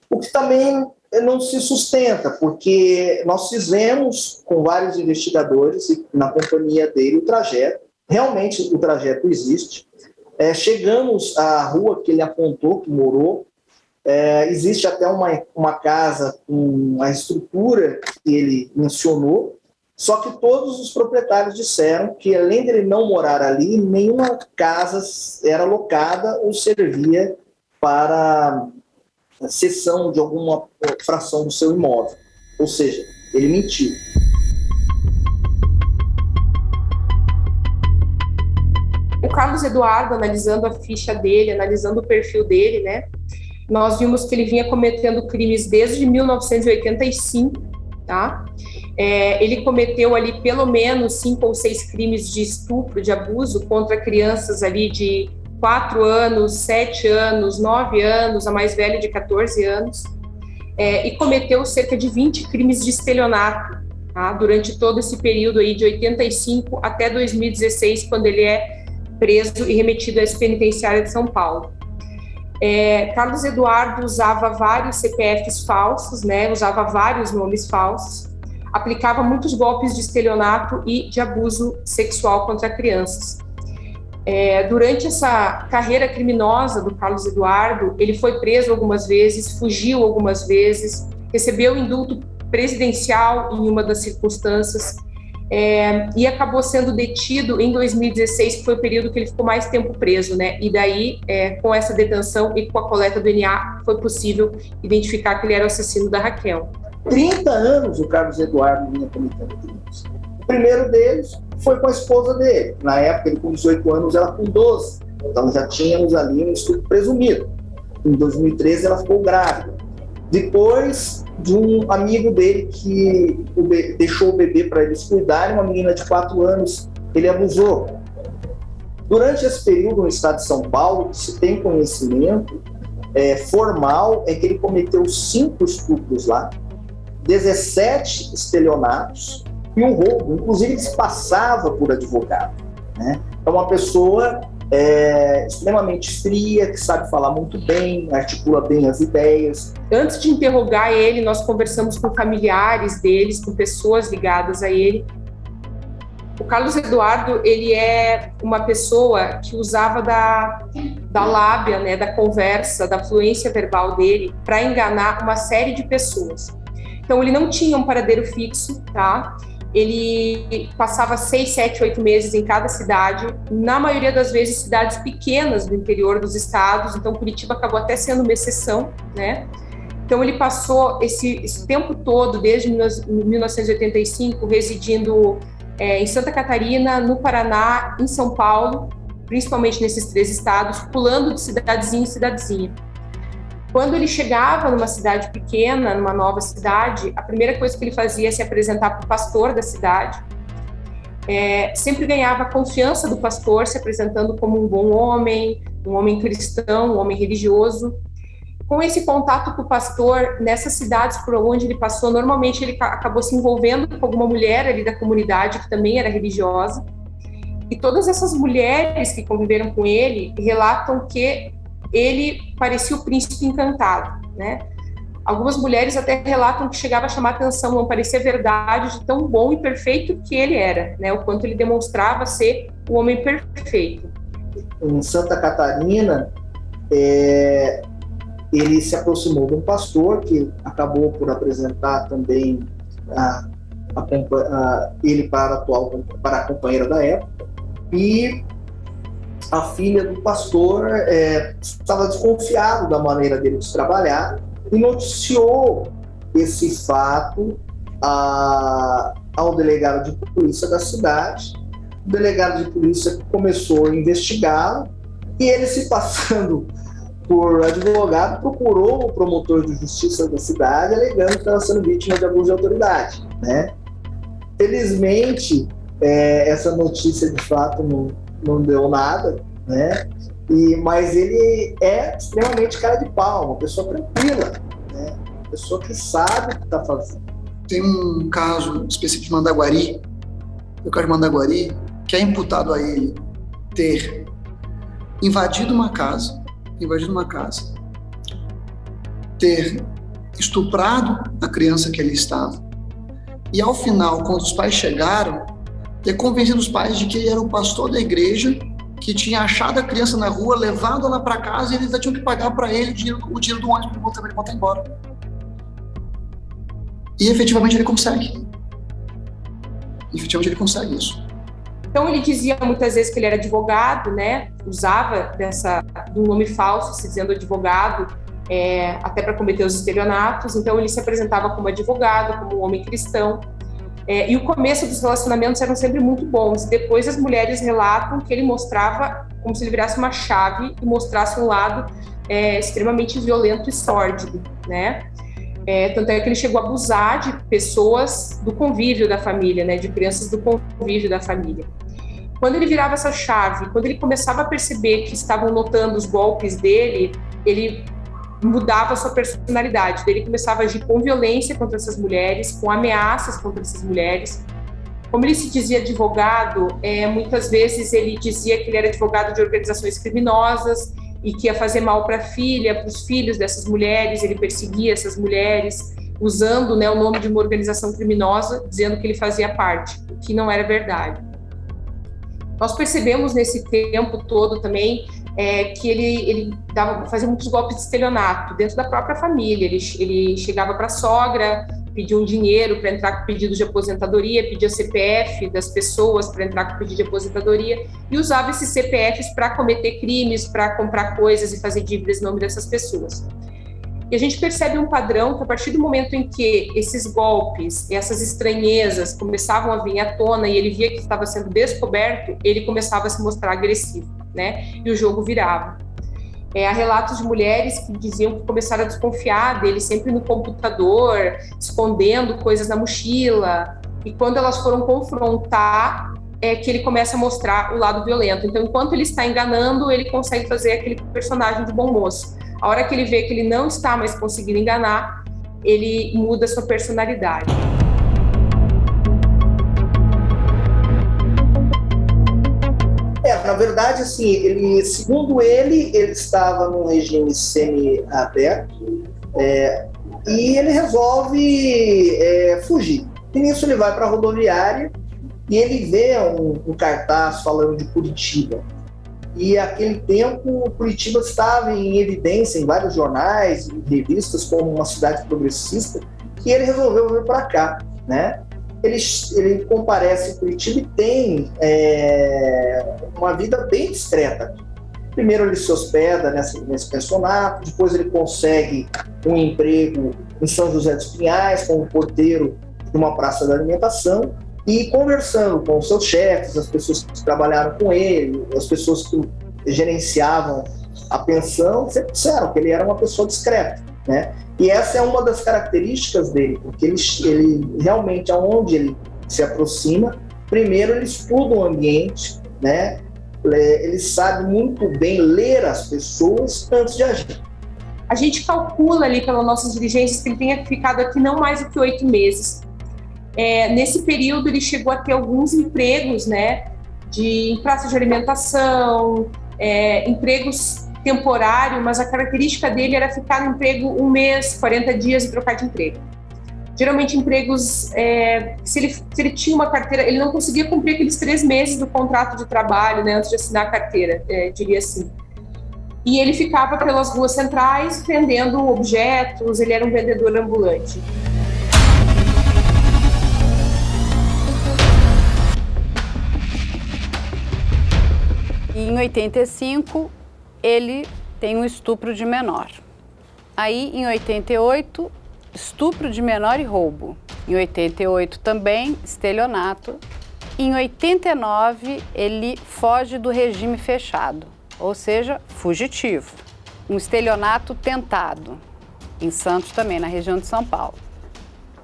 O que também não se sustenta, porque nós fizemos com vários investigadores e na companhia dele o trajeto. Realmente o trajeto existe. Chegamos à rua que ele apontou, que morou. Existe até uma casa com a estrutura que ele mencionou, só que todos os proprietários disseram que, além dele não morar ali, nenhuma casa era locada ou servia para cessão de alguma fração do seu imóvel. Ou seja, ele mentiu. O Carlos Eduardo, analisando a ficha dele, analisando o perfil dele, né, nós vimos que ele vinha cometendo crimes desde 1985, tá? Ele cometeu ali pelo menos 5 ou 6 crimes de estupro, de abuso contra crianças ali de 4 anos, 7 anos, 9 anos, a mais velha de 14 anos, e cometeu cerca de 20 crimes de estelionato, tá? Durante todo esse período aí de 85 até 2016, quando ele é preso e remetido à penitenciária de São Paulo. Carlos Eduardo usava vários CPFs falsos, né? Usava vários nomes falsos, aplicava muitos golpes de estelionato e de abuso sexual contra crianças. Durante essa carreira criminosa do Carlos Eduardo, ele foi preso algumas vezes, fugiu algumas vezes, recebeu indulto presidencial em uma das circunstâncias, e acabou sendo detido em 2016, que foi o período que ele ficou mais tempo preso, né? E daí, com essa detenção e com a coleta do DNA, foi possível identificar que ele era o assassino da Raquel. 30 anos o Carlos Eduardo vinha cometendo crimes. O primeiro deles foi com a esposa dele. Na época, ele com 18 anos, ela com 12. Então já tínhamos ali um estupro presumido. Em 2013, ela ficou grávida. Depois de um amigo dele que deixou o bebê para eles cuidarem, uma menina de 4 anos, ele abusou. Durante esse período no estado de São Paulo, que se tem conhecimento formal, é que ele cometeu 5 estupros lá, 17 estelionatos e um roubo, inclusive ele se passava por advogado, né? É uma pessoa extremamente fria, que sabe falar muito bem, articula bem as ideias. Antes de interrogar ele, nós conversamos com familiares deles, com pessoas ligadas a ele. O Carlos Eduardo, ele é uma pessoa que usava da lábia, né, da conversa, da fluência verbal dele para enganar uma série de pessoas. Então, ele não tinha um paradeiro fixo, tá? Ele passava 6, 7, 8 meses em cada cidade, na maioria das vezes cidades pequenas do interior dos estados, então Curitiba acabou até sendo uma exceção, né? Então ele passou esse tempo todo, desde 1985, residindo em Santa Catarina, no Paraná, em São Paulo, principalmente nesses 3 estados, pulando de cidadezinha em cidadezinha. Quando ele chegava numa cidade pequena, numa nova cidade, a primeira coisa que ele fazia é se apresentar para o pastor da cidade. Sempre ganhava a confiança do pastor, se apresentando como um bom homem, um homem cristão, um homem religioso. Com esse contato com o pastor, nessas cidades por onde ele passou, normalmente ele acabou se envolvendo com alguma mulher ali da comunidade, que também era religiosa. E todas essas mulheres que conviveram com ele relatam que ele parecia o príncipe encantado, né? Algumas mulheres até relatam que chegava a chamar atenção, não parecia verdade de tão bom e perfeito que ele era, né? O quanto ele demonstrava ser o homem perfeito. Em Santa Catarina, ele se aproximou de um pastor que acabou por apresentar também ele para a companheira da época, e a filha do pastor estava desconfiado da maneira dele de trabalhar e noticiou esse fato ao delegado de polícia da cidade. O delegado de polícia começou a investigá-lo e ele, se passando por advogado, procurou o promotor de justiça da cidade, alegando que estava sendo vítima de abuso de autoridade, né? Felizmente, essa notícia de fato não deu nada, né? Mas ele é extremamente cara de pau, uma pessoa tranquila, né? Uma pessoa que sabe o que está fazendo. Tem um caso específico de Mandaguari, o caso de Mandaguari, que é imputado a ele ter invadido uma casa, ter estuprado a criança que ele estava, e ao final, quando os pais chegaram, ter convencido os pais de que ele era o pastor da igreja, que tinha achado a criança na rua, levado ela para casa, e eles ainda tinham que pagar para ele o dinheiro do ônibus para ele botar embora. E efetivamente ele consegue. Isso. Então ele dizia muitas vezes que ele era advogado, né? Usava de um nome falso, se dizendo advogado, até para cometer os estelionatos. Então ele se apresentava como advogado, como um homem cristão. E o começo dos relacionamentos eram sempre muito bons. Depois as mulheres relatam que ele mostrava como se ele virasse uma chave e mostrasse um lado extremamente violento e sórdido, né? Tanto é que ele chegou a abusar de pessoas do convívio da família, né? De crianças do convívio da família. Quando ele virava essa chave, quando ele começava a perceber que estavam notando os golpes dele, ele mudava a sua personalidade. Ele começava a agir com violência contra essas mulheres, com ameaças contra essas mulheres. Como ele se dizia advogado, muitas vezes ele dizia que ele era advogado de organizações criminosas e que ia fazer mal para a filha, para os filhos dessas mulheres. Ele perseguia essas mulheres, usando, né, o nome de uma organização criminosa, dizendo que ele fazia parte, o que não era verdade. Nós percebemos nesse tempo todo também que ele fazia muitos golpes de estelionato dentro da própria família. Ele chegava para a sogra, pedia um dinheiro para entrar com pedido de aposentadoria, pedia CPF das pessoas para entrar com pedido de aposentadoria e usava esses CPFs para cometer crimes, para comprar coisas e fazer dívidas em nome dessas pessoas. E a gente percebe um padrão que a partir do momento em que esses golpes, essas estranhezas começavam a vir à tona e ele via que estava sendo descoberto, ele começava a se mostrar agressivo, né? E o jogo virava. Há relatos de mulheres que diziam que começaram a desconfiar dele sempre no computador, escondendo coisas na mochila, e quando elas foram confrontar, que ele começa a mostrar o lado violento. Então, enquanto ele está enganando, ele consegue fazer aquele personagem de bom moço. A hora que ele vê que ele não está mais conseguindo enganar, ele muda sua personalidade. Na verdade, assim, segundo ele estava num regime semi-aberto e ele resolve fugir. E nisso ele vai para a rodoviária e ele vê um cartaz falando de Curitiba. E naquele tempo, Curitiba estava em evidência em vários jornais e revistas como uma cidade progressista, e ele resolveu vir para cá, né? Ele comparece em Curitiba e tem uma vida bem discreta. Primeiro ele se hospeda nesse pensionato, depois ele consegue um emprego em São José dos Pinhais como porteiro de uma praça de alimentação, e conversando com os seus chefes, as pessoas que trabalharam com ele, as pessoas que gerenciavam a pensão, sempre disseram que ele era uma pessoa discreta, né? E essa é uma das características dele, porque ele realmente, aonde ele se aproxima, primeiro ele estuda o ambiente, né? Ele sabe muito bem ler as pessoas antes de agir. A gente calcula ali pelas nossas diligências que ele tenha ficado aqui não mais do que 8 meses. Nesse período ele chegou a ter alguns empregos, né, em praça de alimentação, empregos temporários, mas a característica dele era ficar no emprego 1 mês, 40 dias e trocar de emprego. Geralmente empregos, se ele tinha uma carteira, ele não conseguia cumprir aqueles 3 meses do contrato de trabalho, né, antes de assinar a carteira, diria assim. E ele ficava pelas ruas centrais vendendo objetos, ele era um vendedor ambulante. E em 85, ele tem um estupro de menor. Aí, em 88, estupro de menor e roubo. Em 88 também, estelionato. Em 89, ele foge do regime fechado, ou seja, fugitivo. Um estelionato tentado, em Santos também, na região de São Paulo.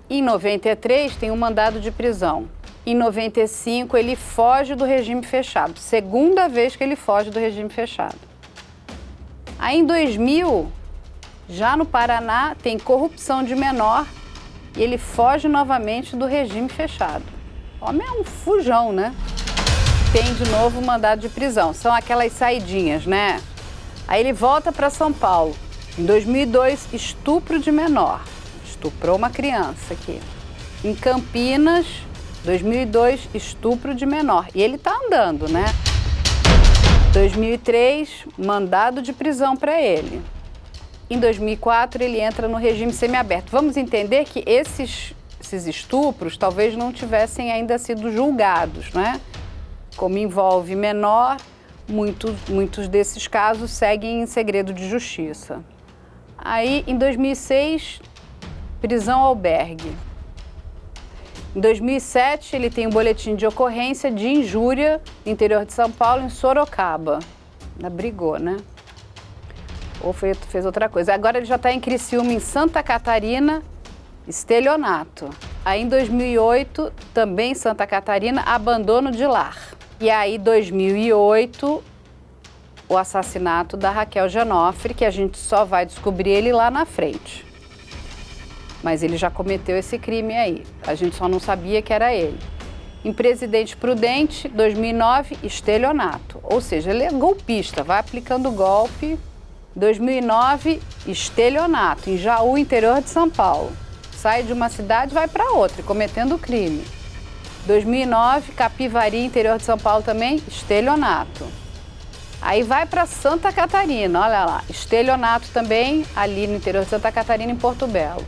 Em 93, tem um mandado de prisão. Em 95, ele foge do regime fechado. Segunda vez que ele foge do regime fechado. Aí, em 2000, já no Paraná, tem corrupção de menor e ele foge novamente do regime fechado. O homem é um fujão, né? Tem de novo mandado de prisão. São aquelas saidinhas, né? Aí ele volta para São Paulo. Em 2002, estupro de menor. Estuprou uma criança aqui. Em Campinas, 2002, estupro de menor. E ele tá andando, né? 2003, mandado de prisão para ele. Em 2004, ele entra no regime semiaberto. Vamos entender que esses estupros talvez não tivessem ainda sido julgados, né? Como envolve menor, muitos desses casos seguem em segredo de justiça. Aí, em 2006, prisão albergue. Em 2007, ele tem um boletim de ocorrência de injúria no interior de São Paulo, em Sorocaba. Ainda brigou, né? Ou fez outra coisa. Agora ele já está em Criciúma, em Santa Catarina, estelionato. Aí, em 2008, também em Santa Catarina, abandono de lar. E aí, 2008, o assassinato da Raquel Genofre, que a gente só vai descobrir ele lá na frente. Mas ele já cometeu esse crime aí. A gente só não sabia que era ele. Em Presidente Prudente, 2009, estelionato. Ou seja, ele é golpista, vai aplicando golpe. 2009, estelionato. Em Jaú, interior de São Paulo. Sai de uma cidade e vai para outra, cometendo crime. 2009, Capivari, interior de São Paulo também, estelionato. Aí vai para Santa Catarina, olha lá, estelionato também, ali no interior de Santa Catarina, em Porto Belo.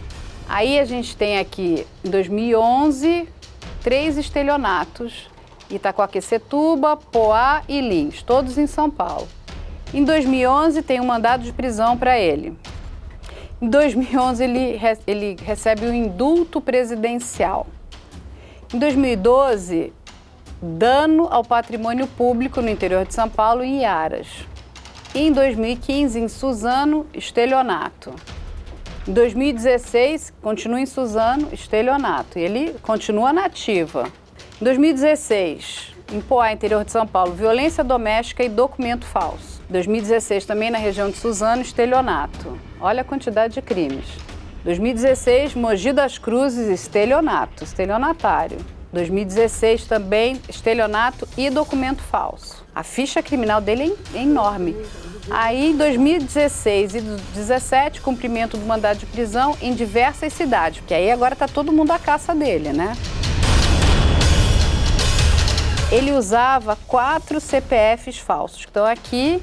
Aí a gente tem aqui, em 2011, 3 estelionatos, Itacoaquecetuba, Poá e Lins, todos em São Paulo. Em 2011 tem um mandado de prisão para ele. Em 2011 ele recebe o indulto presidencial. Em 2012, dano ao patrimônio público no interior de São Paulo e em Aras. Em 2015, em Suzano, estelionato. Em 2016, continua em Suzano, estelionato. E ele continua na ativa. Em 2016, em Poá, interior de São Paulo, violência doméstica e documento falso. Em 2016, também na região de Suzano, estelionato. Olha a quantidade de crimes. 2016, Mogi das Cruzes, estelionato, estelionatário. 2016 também, estelionato e documento falso. A ficha criminal dele é enorme. Aí, em 2016 e 2017, cumprimento do mandado de prisão em diversas cidades, porque aí agora está todo mundo à caça dele, né? Ele usava 4 CPFs falsos, que estão aqui,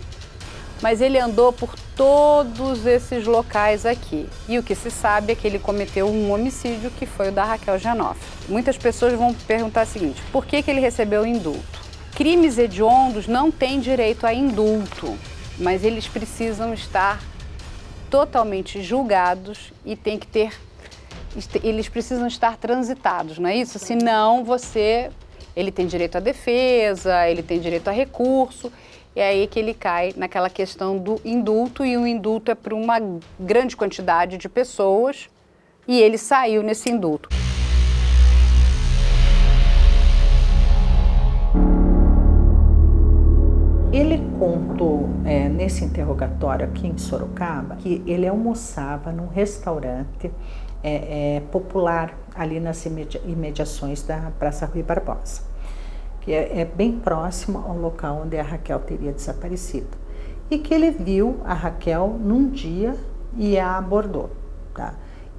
mas ele andou por todos esses locais aqui. E o que se sabe é que ele cometeu um homicídio, que foi o da Raquel Genofre. Muitas pessoas vão perguntar o seguinte: por que ele recebeu indulto? Crimes hediondos não têm direito a indulto, mas eles precisam estar totalmente julgados e eles precisam estar transitados, não é isso? Senão ele tem direito à defesa, ele tem direito a recurso. É aí que ele cai naquela questão do indulto, e o indulto é para uma grande quantidade de pessoas, e ele saiu nesse indulto. Ele contou nesse interrogatório aqui em Sorocaba que ele almoçava num restaurante popular ali nas imediações da Praça Rui Barbosa, que é bem próximo ao local onde a Raquel teria desaparecido. E que ele viu a Raquel num dia e a abordou. Tá?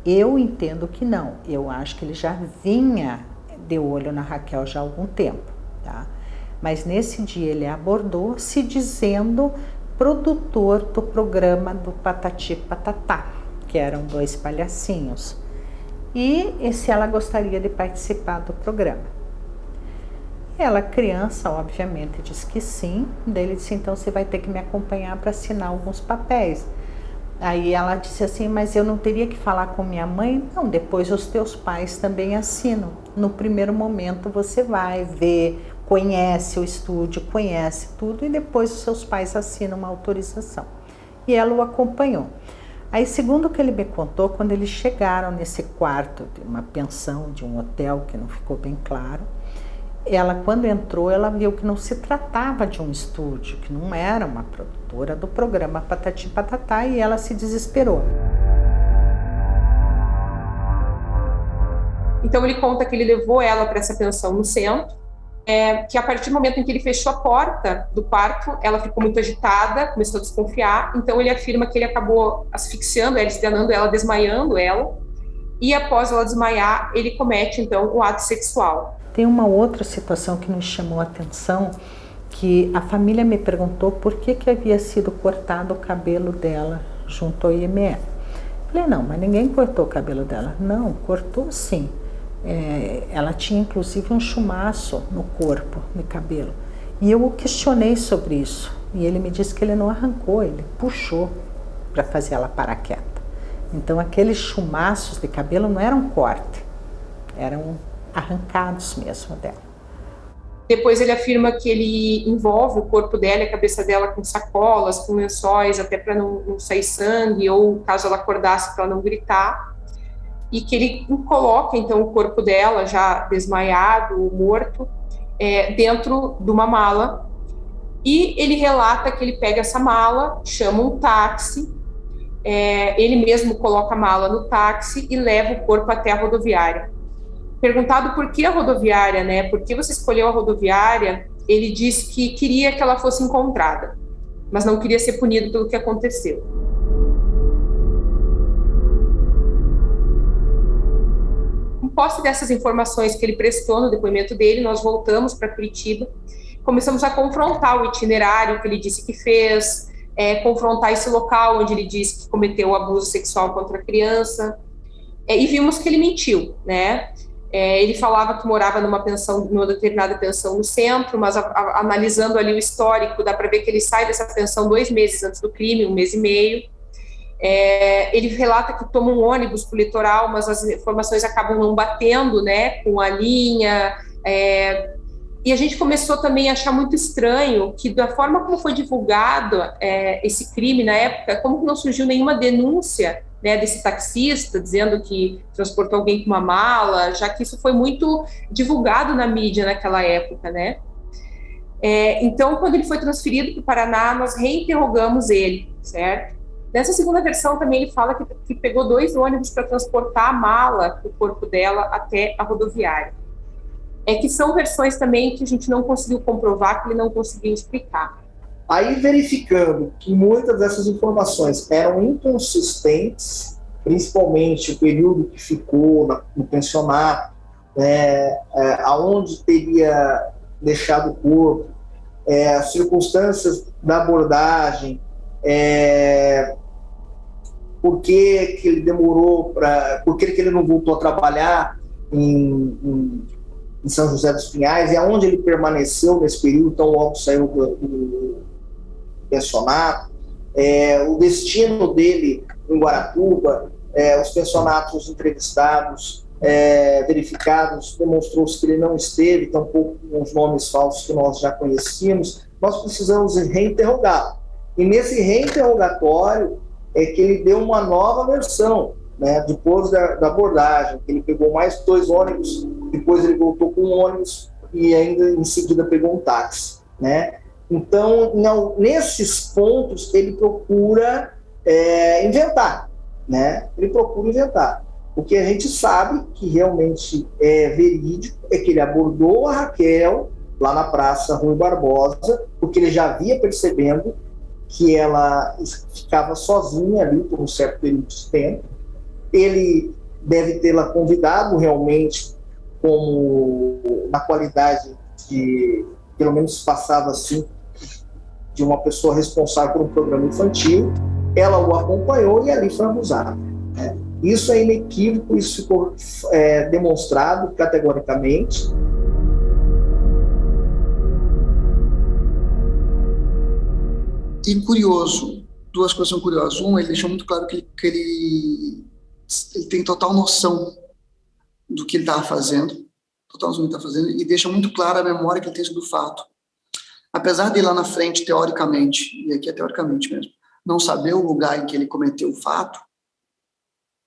Eu entendo que não, eu acho que ele já vinha de olho na Raquel já há algum tempo. Tá? Mas nesse dia ele a abordou se dizendo produtor do programa do Patati Patatá, que eram 2 palhacinhos. E se ela gostaria de participar do programa. Ela, criança, obviamente, disse que sim. Daí ele disse: então você vai ter que me acompanhar para assinar alguns papéis. Aí ela disse assim: mas eu não teria que falar com minha mãe? Não, depois os teus pais também assinam. No primeiro momento você vai ver, conhece o estúdio, conhece tudo, e depois os seus pais assinam uma autorização. E ela o acompanhou. Aí, segundo o que ele me contou, quando eles chegaram nesse quarto de uma pensão, de um hotel, que não ficou bem claro, ela, quando entrou, ela viu que não se tratava de um estúdio, que não era uma produtora do programa Patati Patatá, e ela se desesperou. Então ele conta que ele levou ela para essa pensão no centro, que a partir do momento em que ele fechou a porta do quarto, ela ficou muito agitada, começou a desconfiar. Então ele afirma que ele acabou asfixiando ela, esganando ela, desmaiando ela, e após ela desmaiar, ele comete então o ato sexual. Tem uma outra situação que nos chamou a atenção, que a família me perguntou por que havia sido cortado o cabelo dela junto ao IML. Falei: não, mas ninguém cortou o cabelo dela. Não, cortou sim. Ela tinha inclusive um chumaço no corpo, no cabelo. E eu o questionei sobre isso. E ele me disse que ele não arrancou, ele puxou para fazer ela parar quieta. Então aqueles chumaços de cabelo não eram corte, eram arrancados mesmo dela. Depois ele afirma que ele envolve o corpo dela e a cabeça dela com sacolas, com lençóis, até para não sair sangue, ou caso ela acordasse, para ela não gritar. E que ele coloca então o corpo dela, já desmaiado, morto, dentro de uma mala. E ele relata que ele pega essa mala, chama um táxi, ele mesmo coloca a mala no táxi e leva o corpo até a rodoviária. Perguntado por que a rodoviária, né? Por que você escolheu a rodoviária? Ele disse que queria que ela fosse encontrada, mas não queria ser punido pelo que aconteceu. posse dessas informações que ele prestou no depoimento dele, nós voltamos para Curitiba, começamos a confrontar o itinerário que ele disse que fez, confrontar esse local onde ele disse que cometeu o abuso sexual contra a criança, e vimos que ele mentiu, né? Ele falava que morava numa determinada pensão no centro, mas analisando ali o histórico, dá para ver que ele sai dessa pensão 2 meses antes do crime, 1 mês e meio. Ele relata que toma um ônibus para o litoral, mas as informações acabam não batendo, né, com a linha. E a gente começou também a achar muito estranho que, da forma como foi divulgado esse crime na época, como que não surgiu nenhuma denúncia, né, desse taxista dizendo que transportou alguém com uma mala, já que isso foi muito divulgado na mídia naquela época, né? Então, quando ele foi transferido para o Paraná, nós reinterrogamos ele, certo? Nessa segunda versão também ele fala que pegou 2 ônibus para transportar a mala, o corpo dela, até a rodoviária. Que são versões também que a gente não conseguiu comprovar, que ele não conseguiu explicar. Aí, verificando que muitas dessas informações eram inconsistentes, principalmente o período que ficou no pensionato, aonde teria deixado o corpo, as circunstâncias da abordagem, por que ele demorou por que ele não voltou a trabalhar em São José dos Pinhais, e aonde ele permaneceu nesse período, tão logo saiu do pensionato, o destino dele em Guaratuba, os pensionatos entrevistados, verificados, demonstrou-se que ele não esteve, tampouco com os nomes falsos que nós já conhecíamos. Nós precisamos reinterrogá-lo. E nesse reinterrogatório é que ele deu uma nova versão, né, depois da abordagem, que ele pegou mais 2 ônibus, depois ele voltou com um ônibus e ainda em seguida pegou um táxi, né? Então, nesses pontos, ele procura inventar, né? Ele procura inventar. O que a gente sabe que realmente é verídico é que ele abordou a Raquel lá na Praça Rui Barbosa, porque ele já havia percebendo que ela ficava sozinha ali por um certo período de tempo. Ele deve tê-la convidado realmente como na qualidade de, pelo menos passava assim, de uma pessoa responsável por um programa infantil. Ela o acompanhou e ali foi abusada, né? Isso é inequívoco, isso ficou demonstrado categoricamente. E curioso, 2 coisas são curiosas. Uma, ele deixou muito claro que ele tem total noção do que ele estava fazendo, e deixa muito clara a memória que ele tem do fato. Apesar de lá na frente, teoricamente, e aqui é teoricamente mesmo, não saber o lugar em que ele cometeu o fato,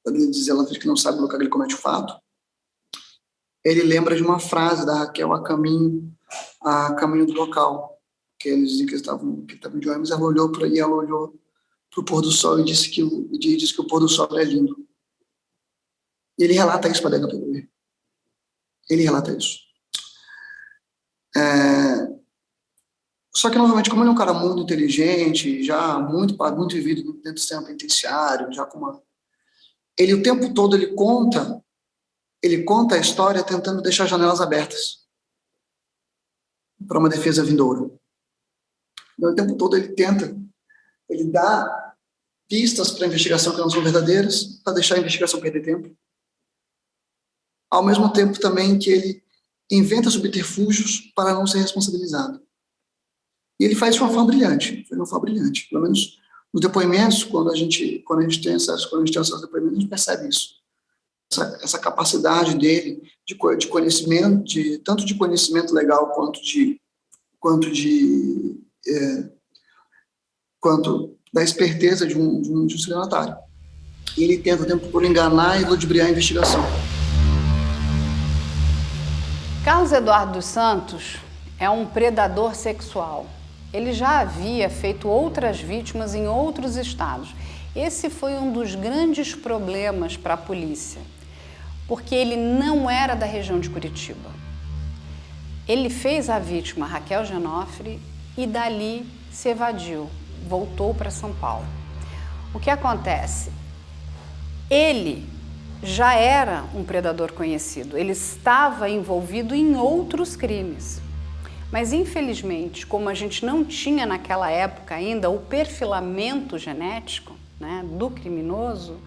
ele dizer lá na frente que não sabe o lugar que ele comete o fato, ele lembra de uma frase da Raquel a caminho do local, que eles diziam que estavam de ônibus, ela olhou para o pôr do sol e disse que o pôr do sol é lindo. E ele relata isso para a DHPP. Ele relata isso. Só que, novamente, como ele é um cara muito inteligente, já muito vivido dentro do sistema penitenciário, já com uma... Ele, o tempo todo, ele conta a história tentando deixar janelas abertas para uma defesa vindoura. Então, o tempo todo ele dá pistas para a investigação que não são verdadeiras, para deixar a investigação perder tempo. Ao mesmo tempo também que ele inventa subterfúgios para não ser responsabilizado. E ele faz de uma forma brilhante, pelo menos nos depoimentos, quando a gente tem acesso aos depoimentos, a gente percebe isso. Essa capacidade dele de conhecimento, tanto de conhecimento legal quanto da esperteza de um estelionatário. E ele tenta o tempo todo enganar e ludibriar a investigação. Carlos Eduardo dos Santos é um predador sexual. Ele já havia feito outras vítimas em outros estados. Esse foi um dos grandes problemas para a polícia, porque ele não era da região de Curitiba. Ele fez a vítima Raquel Genofre e dali se evadiu, voltou para São Paulo. O que acontece? Ele já era um predador conhecido, ele estava envolvido em outros crimes. Mas, infelizmente, como a gente não tinha naquela época ainda o perfilamento genético, né, do criminoso,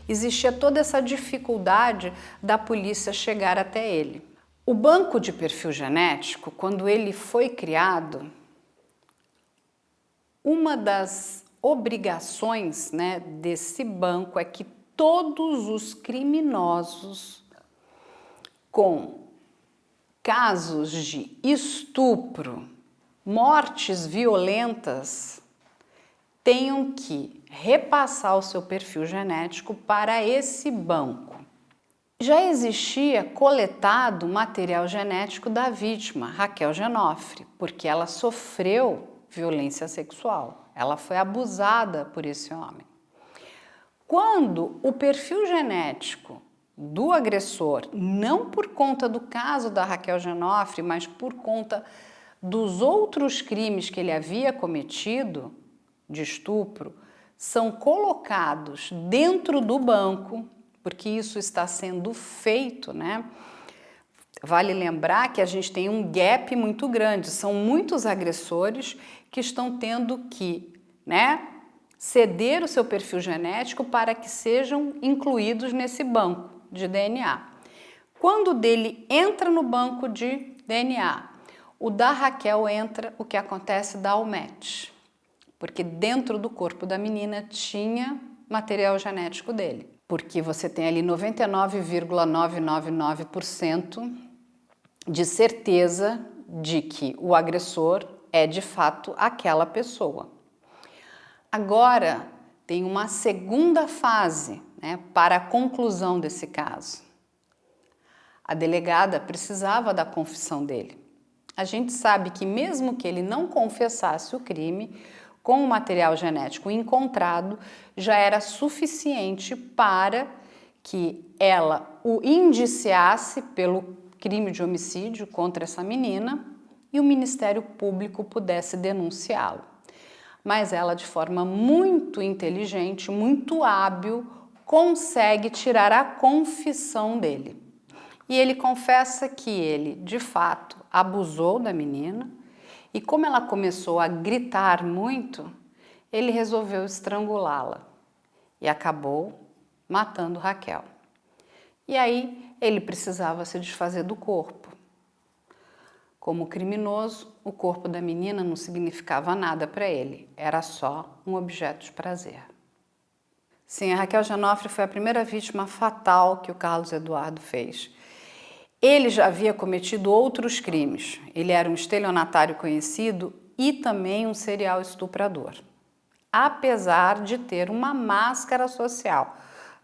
existia toda essa dificuldade da polícia chegar até ele. O banco de perfil genético, quando ele foi criado, uma das obrigações, né, desse banco é que todos os criminosos com casos de estupro, mortes violentas, tenham que repassar o seu perfil genético para esse banco. Já existia coletado material genético da vítima, Raquel Genofre, porque ela sofreu violência sexual, ela foi abusada por esse homem. Quando o perfil genético do agressor, não por conta do caso da Raquel Genofre, mas por conta dos outros crimes que ele havia cometido de estupro, são colocados dentro do banco, porque isso está sendo feito, né? Vale lembrar que a gente tem um gap muito grande, são muitos agressores que estão tendo que, né, ceder o seu perfil genético para que sejam incluídos nesse banco de DNA. Quando o dele entra no banco de DNA, o da Raquel entra, o que acontece dá o match, porque dentro do corpo da menina tinha material genético dele, porque você tem ali 99,999% de certeza de que o agressor é de fato aquela pessoa. Agora tem uma segunda fase, né, para a conclusão desse caso. A delegada precisava da confissão dele. A gente sabe que mesmo que ele não confessasse o crime, com o material genético encontrado, já era suficiente para que ela o indiciasse pelo crime de homicídio contra essa menina e o Ministério Público pudesse denunciá-lo. Mas ela, de forma muito inteligente, muito hábil, consegue tirar a confissão dele. E ele confessa que ele, de fato, abusou da menina e como ela começou a gritar muito, ele resolveu estrangulá-la e acabou matando Raquel. E aí ele precisava se desfazer do corpo. Como criminoso, o corpo da menina não significava nada para ele, era só um objeto de prazer. Sim, a Raquel Genofre foi a primeira vítima fatal que o Carlos Eduardo fez. Ele já havia cometido outros crimes. Ele era um estelionatário conhecido e também um serial estuprador, apesar de ter uma máscara social.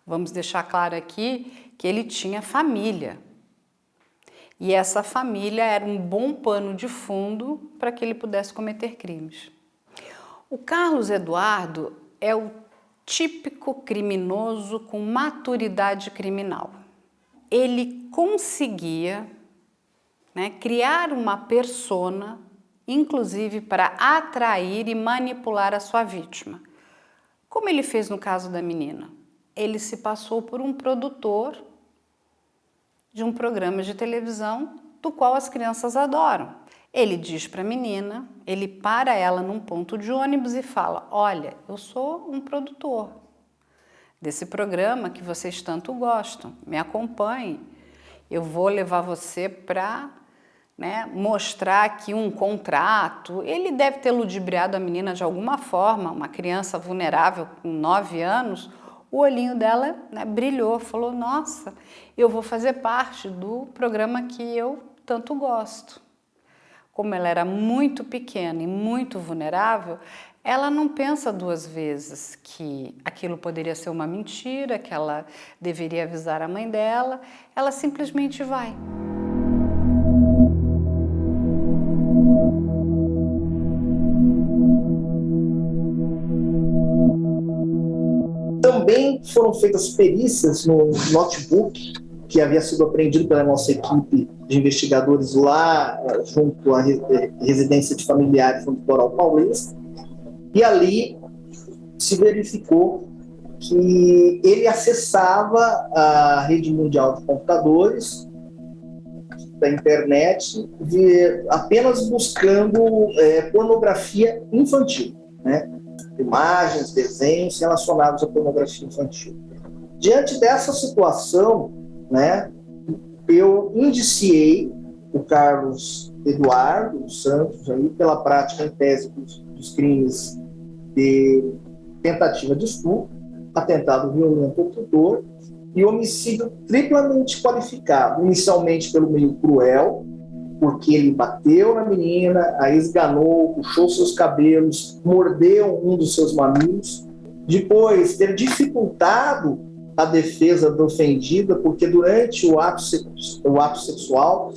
Vamos deixar claro aqui que ele tinha família. E essa família era um bom pano de fundo para que ele pudesse cometer crimes. O Carlos Eduardo é o típico criminoso com maturidade criminal. Ele conseguia, né, criar uma persona, inclusive para atrair e manipular a sua vítima. Como ele fez no caso da menina? Ele se passou por um produtor de um programa de televisão do qual as crianças adoram. Ele diz para a menina, ele para ela num ponto de ônibus e fala: olha, eu sou um produtor desse programa que vocês tanto gostam, me acompanhe, eu vou levar você para, né, mostrar aqui um contrato. Ele deve ter ludibriado a menina de alguma forma, uma criança vulnerável com 9 anos, o olhinho dela, né, brilhou, falou: nossa, eu vou fazer parte do programa que eu tanto gosto. Como ela era muito pequena e muito vulnerável, ela não pensa duas vezes que aquilo poderia ser uma mentira, que ela deveria avisar a mãe dela, ela simplesmente vai. Também foram feitas perícias no notebook que havia sido apreendido pela nossa equipe de investigadores lá junto à residência de familiares no litoral paulista, e ali se verificou que ele acessava a rede mundial de computadores, da internet, apenas buscando pornografia infantil, né? Imagens, desenhos relacionados à pornografia infantil. Diante dessa situação, né, eu indiciei o Carlos Eduardo dos Santos aí, pela prática em tese dos crimes de tentativa de estupro, atentado violento ao tutor e homicídio triplamente qualificado, inicialmente pelo meio cruel, porque ele bateu na menina, a esganou, puxou seus cabelos, mordeu um dos seus mamilos, depois ter dificultado a defesa da ofendida, porque durante o ato sexual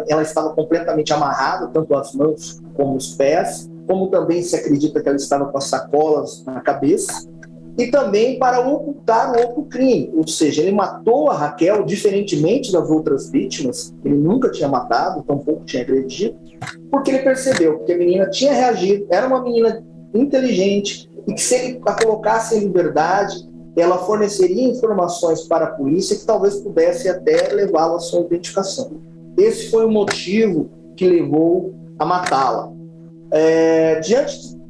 ela estava completamente amarrada, tanto as mãos como os pés, como também se acredita que ela estava com as sacolas na cabeça, e também para ocultar o outro crime, ou seja, ele matou a Raquel, diferentemente das outras vítimas, ele nunca tinha matado, tampouco tinha agredido, porque ele percebeu que a menina tinha reagido, era uma menina inteligente, e que se ele a colocasse em liberdade, ela forneceria informações para a polícia que talvez pudesse até levá-la à sua identificação. Esse foi o motivo que levou a matá-la. Diante de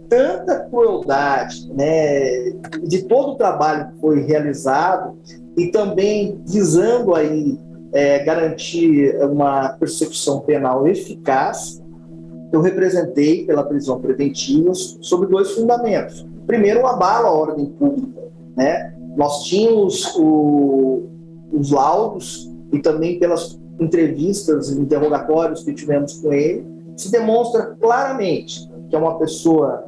tanta crueldade, né, de todo o trabalho que foi realizado, e também visando aí garantir uma persecução penal eficaz, eu representei pela prisão preventiva sobre 2 fundamentos. Primeiro, o abalo à ordem pública, né? Nós tínhamos os laudos e também pelas entrevistas e interrogatórios que tivemos com ele, se demonstra claramente que é uma pessoa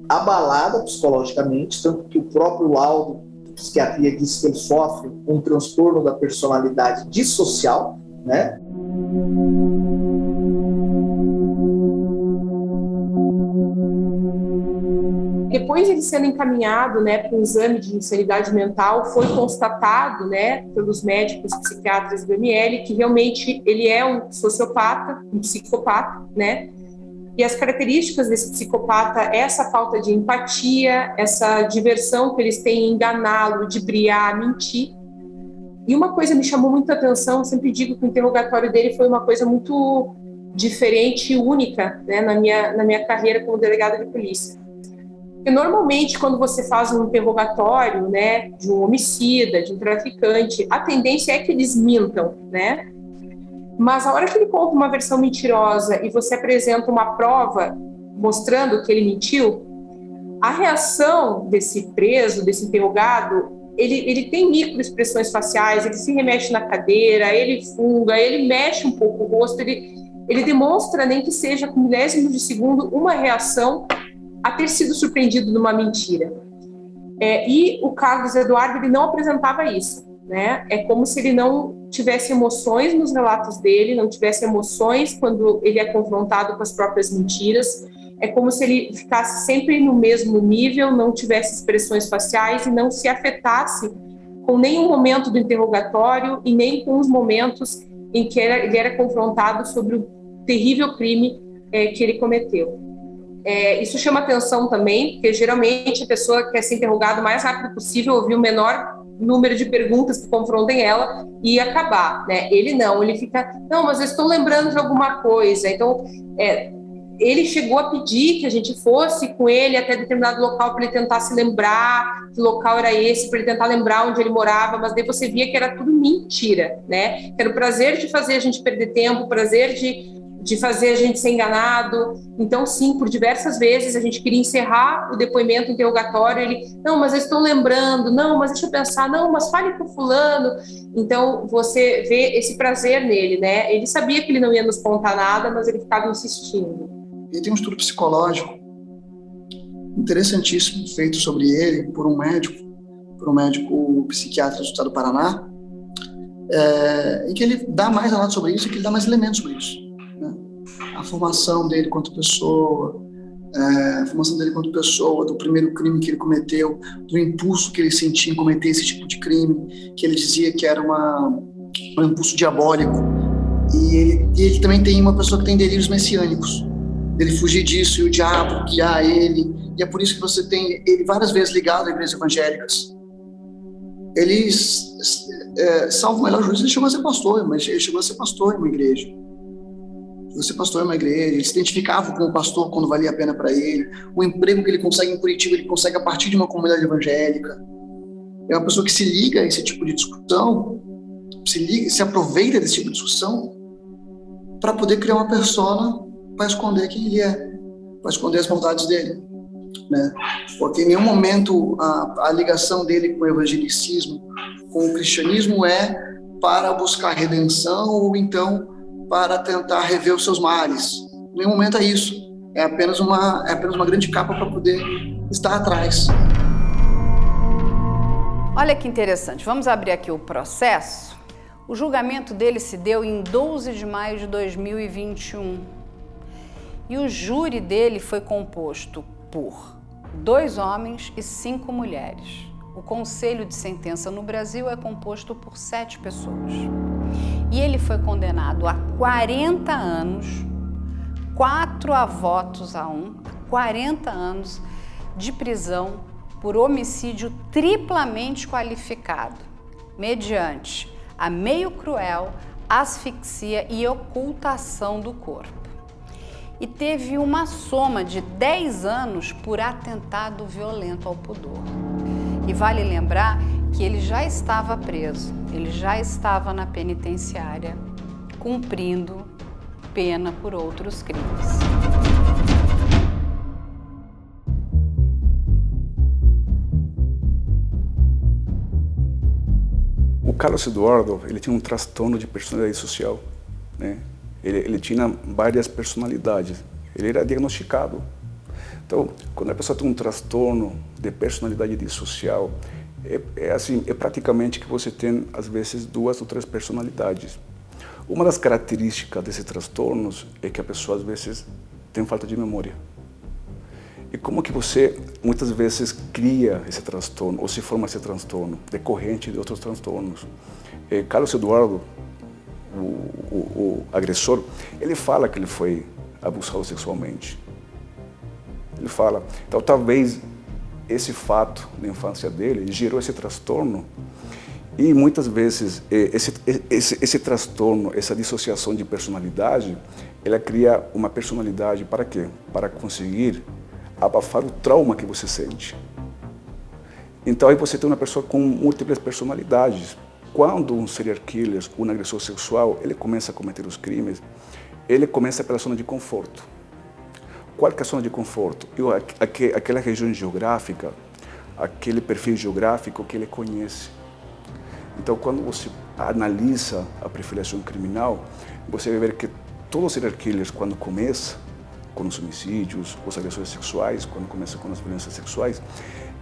abalada psicologicamente, tanto que o próprio laudo de psiquiatria diz que ele sofre um transtorno da personalidade dissocial, né? Depois ele sendo encaminhado, né, para um exame de insanidade mental, foi constatado, né, pelos médicos psiquiatras do ML que realmente ele é um sociopata, um psicopata, né? E as características desse psicopata é essa falta de empatia, essa diversão que eles têm em enganá-lo, ludibriar, mentir. E uma coisa me chamou muita atenção, eu sempre digo que o interrogatório dele foi uma coisa muito diferente e única, né, na minha carreira como delegada de polícia. Porque normalmente, quando você faz um interrogatório, né, de um homicida, de um traficante, a tendência é que eles mintam, né? Mas a hora que ele conta uma versão mentirosa e você apresenta uma prova mostrando que ele mentiu, a reação desse preso, desse interrogado, ele tem microexpressões faciais, ele se remexe na cadeira, ele funga, ele mexe um pouco o rosto, ele demonstra, nem que seja com milésimos de segundo, uma reação a ter sido surpreendido numa mentira. E o Carlos Eduardo, ele não apresentava isso, né? É como se ele não tivesse emoções nos relatos dele, não tivesse emoções quando ele é confrontado com as próprias mentiras. É como se ele ficasse sempre no mesmo nível, não tivesse expressões faciais e não se afetasse com nenhum momento do interrogatório e nem com os momentos em que ele era confrontado sobre o terrível crime que ele cometeu. Isso chama atenção também, porque geralmente a pessoa quer ser interrogada o mais rápido possível, ouvir o menor número de perguntas que confrontem ela e acabar, né? Ele não, ele fica, não, mas eu estou lembrando de alguma coisa. Então, ele chegou a pedir que a gente fosse com ele até determinado local para ele tentar se lembrar que local era esse, para ele tentar lembrar onde ele morava, mas daí você via que era tudo mentira, né? Que era o prazer de fazer a gente perder tempo, o prazer de fazer a gente ser enganado. Então, sim, por diversas vezes a gente queria encerrar o depoimento interrogatório, ele, não, mas eu estou lembrando, não, mas deixa eu pensar, não, mas fale com fulano. Então, você vê esse prazer nele, né? Ele sabia que ele não ia nos contar nada, mas ele ficava insistindo. Ele tem um estudo psicológico interessantíssimo feito sobre ele por um médico psiquiatra do estado do Paraná, em que ele dá mais relatos sobre isso e que ele dá mais elementos sobre isso. A formação dele quanto pessoa, do primeiro crime que ele cometeu, do impulso que ele sentia em cometer esse tipo de crime, que ele dizia que era um impulso diabólico. E ele também tem uma pessoa que tem delírios messiânicos, dele fugir disso e o diabo guiar ele e é por isso que você tem ele várias vezes ligado a igrejas evangélicas. Ele, salvo o melhor juízo, ele chegou a ser pastor, mas ele chegou a ser pastor em uma igreja. Você pastor em uma igreja, ele se identificava com o pastor quando valia a pena para ele. O emprego que ele consegue em Curitiba, ele consegue a partir de uma comunidade evangélica. É uma pessoa que se liga a esse tipo de discussão, se aproveita desse tipo de discussão para poder criar uma persona para esconder quem ele é, para esconder as vontades dele, né? Porque em nenhum momento a ligação dele com o evangelicismo, com o cristianismo é para buscar redenção ou então para tentar rever os seus males. Em nenhum momento é isso. É apenas uma grande capa para poder estar atrás. Olha que interessante, vamos abrir aqui o processo. O julgamento dele se deu em 12 de maio de 2021 e o júri dele foi composto por 2 homens e 5 mulheres. O conselho de sentença no Brasil é composto por 7 pessoas. E ele foi condenado a 40 anos, 4 a votos a 1, 40 anos de prisão por homicídio triplamente qualificado, mediante ameio cruel, asfixia e ocultação do corpo. E teve uma soma de 10 anos por atentado violento ao pudor. E vale lembrar que ele já estava preso, ele já estava na penitenciária, cumprindo pena por outros crimes. O Carlos Eduardo, ele tinha um transtorno de personalidade social, né? Ele tinha várias personalidades, ele era diagnosticado. Então, quando a pessoa tem um transtorno de personalidade dissocial, é praticamente que você tem, às vezes, 2 ou 3 personalidades. Uma das características desses transtornos é que a pessoa, às vezes, tem falta de memória. E como que você, muitas vezes, cria esse transtorno, ou se forma esse transtorno, decorrente de outros transtornos? Carlos Eduardo, o agressor, ele fala que ele foi abusado sexualmente. Ele fala. Então, talvez esse fato na infância dele gerou esse transtorno e muitas vezes esse transtorno, essa dissociação de personalidade, ela cria uma personalidade para quê? Para conseguir abafar o trauma que você sente. Então, aí você tem uma pessoa com múltiplas personalidades. Quando um serial killer, um agressor sexual, ele começa a cometer os crimes, ele começa pela zona de conforto. Qual que é a zona de conforto? Aquela região geográfica, aquele perfil geográfico que ele conhece. Então, quando você analisa a perfiliação criminal, você vai ver que todos os serial killers, quando começam com os homicídios, os agressores sexuais, quando começam com as violências sexuais,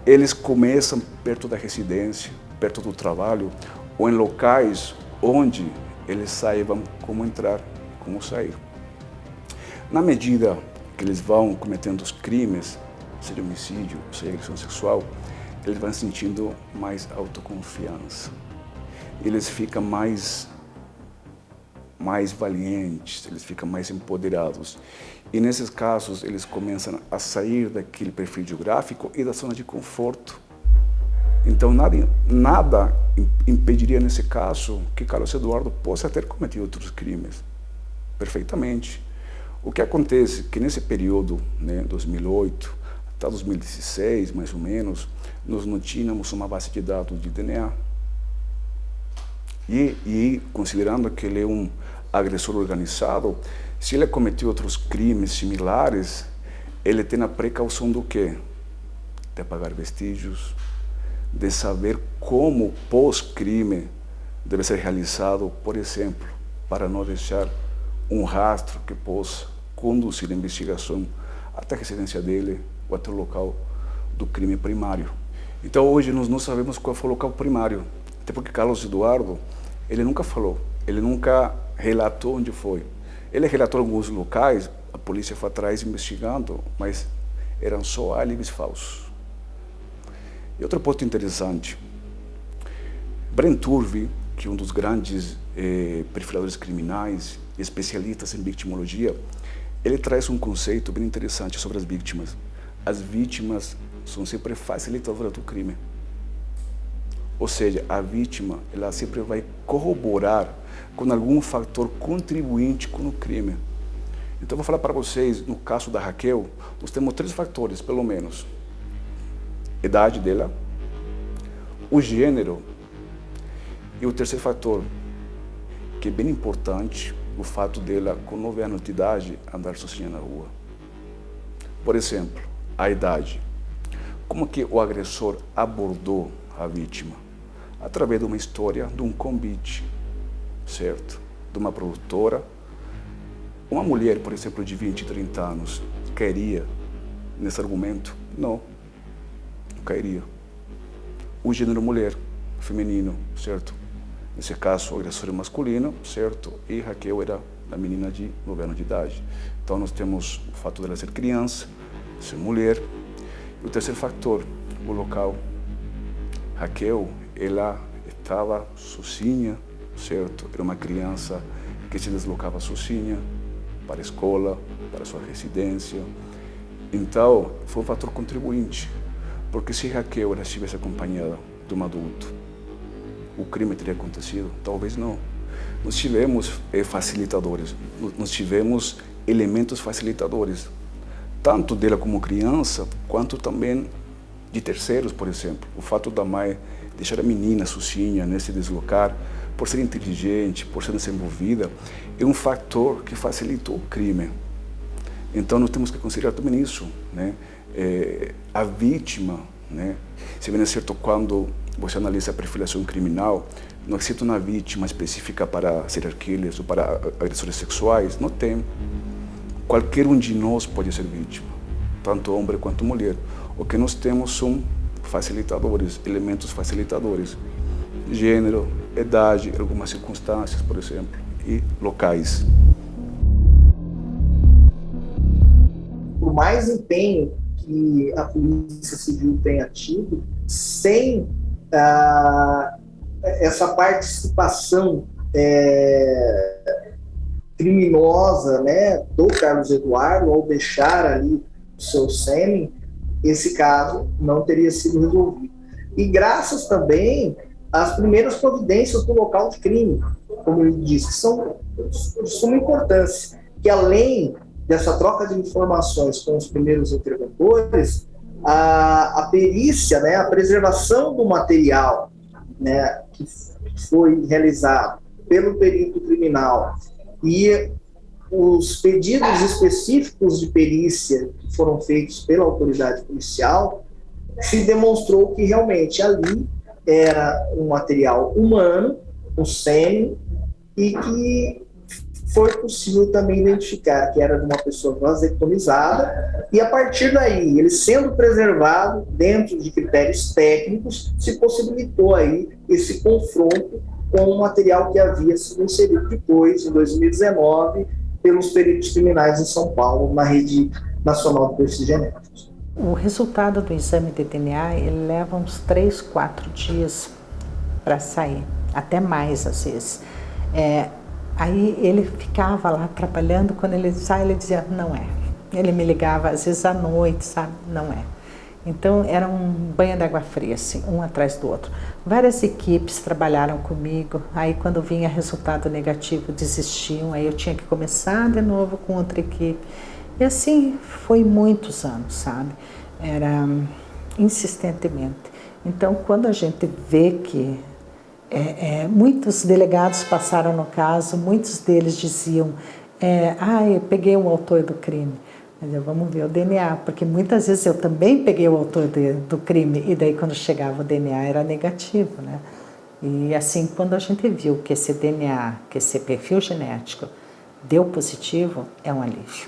eles começam perto da residência, perto do trabalho, ou em locais onde eles saibam como entrar, como sair. Na medida que eles vão cometendo os crimes, seja homicídio, seja agressão sexual, eles vão sentindo mais autoconfiança. Eles ficam mais valientes, eles ficam mais empoderados. E nesses casos, eles começam a sair daquele perfil geográfico e da zona de conforto. Então, nada impediria, nesse caso, que Carlos Eduardo possa ter cometido outros crimes. Perfeitamente. O que acontece é que nesse período, 2008 até 2016, mais ou menos, nós não tínhamos uma base de dados de DNA. E considerando que ele é um agressor organizado, se ele cometeu outros crimes similares, ele tem a precaução do quê? De apagar vestígios, de saber como pós-crime deve ser realizado, por exemplo, para não deixar um rastro que possa conduzir a investigação até a residência dele ou até o local do crime primário. Então, hoje nós não sabemos qual foi o local primário, até porque Carlos Eduardo, ele nunca falou, ele nunca relatou onde foi. Ele relatou alguns locais, a polícia foi atrás investigando, mas eram só álibis falsos. E outro ponto interessante, Brent Turvey, que é um dos grandes perfiladores criminais, especialistas em victimologia, ele traz um conceito bem interessante sobre as vítimas. as vítimas são sempre facilitadoras do crime. Ou seja, a vítima ela sempre vai corroborar com algum fator contribuinte com o crime. Então, eu vou falar para vocês, no caso da Raquel, nós temos 3 fatores, pelo menos. Idade dela, o gênero e o terceiro fator, que é bem importante, o fato dela, com 9 anos de idade, andar sozinha na rua. Por exemplo, a idade. Como que o agressor abordou a vítima? Através de uma história, de um convite, certo? De uma produtora. Uma mulher, por exemplo, de 20, 30 anos, cairia nesse argumento? Não cairia. O gênero mulher, feminino, certo? Nesse caso, o agressor é masculino, certo? E Raquel era a menina de 9 anos de idade. Então, nós temos o fato dela ser criança, ser mulher. E o terceiro fator, o local. Raquel, ela estava sozinha, certo? Era uma criança que se deslocava sozinha para a escola, para a sua residência. Então, foi um fator contribuinte, porque se Raquel ela estivesse acompanhada de um adulto, o crime teria acontecido? Talvez não. Nós tivemos facilitadores, nós tivemos elementos facilitadores, tanto dela como criança, quanto também de terceiros, por exemplo. O fato da mãe deixar a menina sozinha, né, se deslocar, por ser inteligente, por ser desenvolvida, é um fator que facilitou o crime. Então, nós temos que considerar também isso, né? A vítima, né? Se bem é certo, quando você analisa a perfilação criminal, não existe uma vítima específica para serial killers ou para agressores sexuais, não tem. Qualquer um de nós pode ser vítima, tanto homem quanto mulher. O que nós temos são facilitadores, elementos facilitadores, gênero, idade, algumas circunstâncias, por exemplo, e locais. Por mais empenho que a Polícia Civil tenha tido, sem essa participação criminosa, né, do Carlos Eduardo, ao deixar ali o seu sêmen, esse caso não teria sido resolvido. E graças também às primeiras providências do local de crime, como eu disse, que são de suma importância, que além dessa troca de informações com os primeiros interventores, a perícia, né, a preservação do material, né, que foi realizado pelo perito criminal e os pedidos específicos de perícia que foram feitos pela autoridade policial, se demonstrou que realmente ali era um material humano, um sêmen, e que foi possível também identificar que era de uma pessoa vasectomizada, e a partir daí, ele sendo preservado dentro de critérios técnicos, se possibilitou aí esse confronto com o material que havia sido inserido depois, em 2019, pelos peritos criminais em São Paulo, na Rede Nacional de Perfis Genéticos. O resultado do exame de DNA, ele leva uns 3, 4 dias para sair, até mais às vezes. Aí ele ficava lá trabalhando, quando ele sai, ele dizia, não é. Ele me ligava às vezes à noite, sabe, não é. Então era um banho de água fria, assim, um atrás do outro. Várias equipes trabalharam comigo, aí quando vinha resultado negativo desistiam, aí eu tinha que começar de novo com outra equipe. E assim foi muitos anos, sabe? Era insistentemente. Então quando a gente vê que muitos delegados passaram no caso, muitos deles diziam, eu peguei o autor do crime. Mas vamos ver o DNA, porque muitas vezes eu também peguei o autor do crime, e daí quando chegava o DNA era negativo, né? E assim, quando a gente viu que esse DNA, que esse perfil genético deu positivo, é um alívio.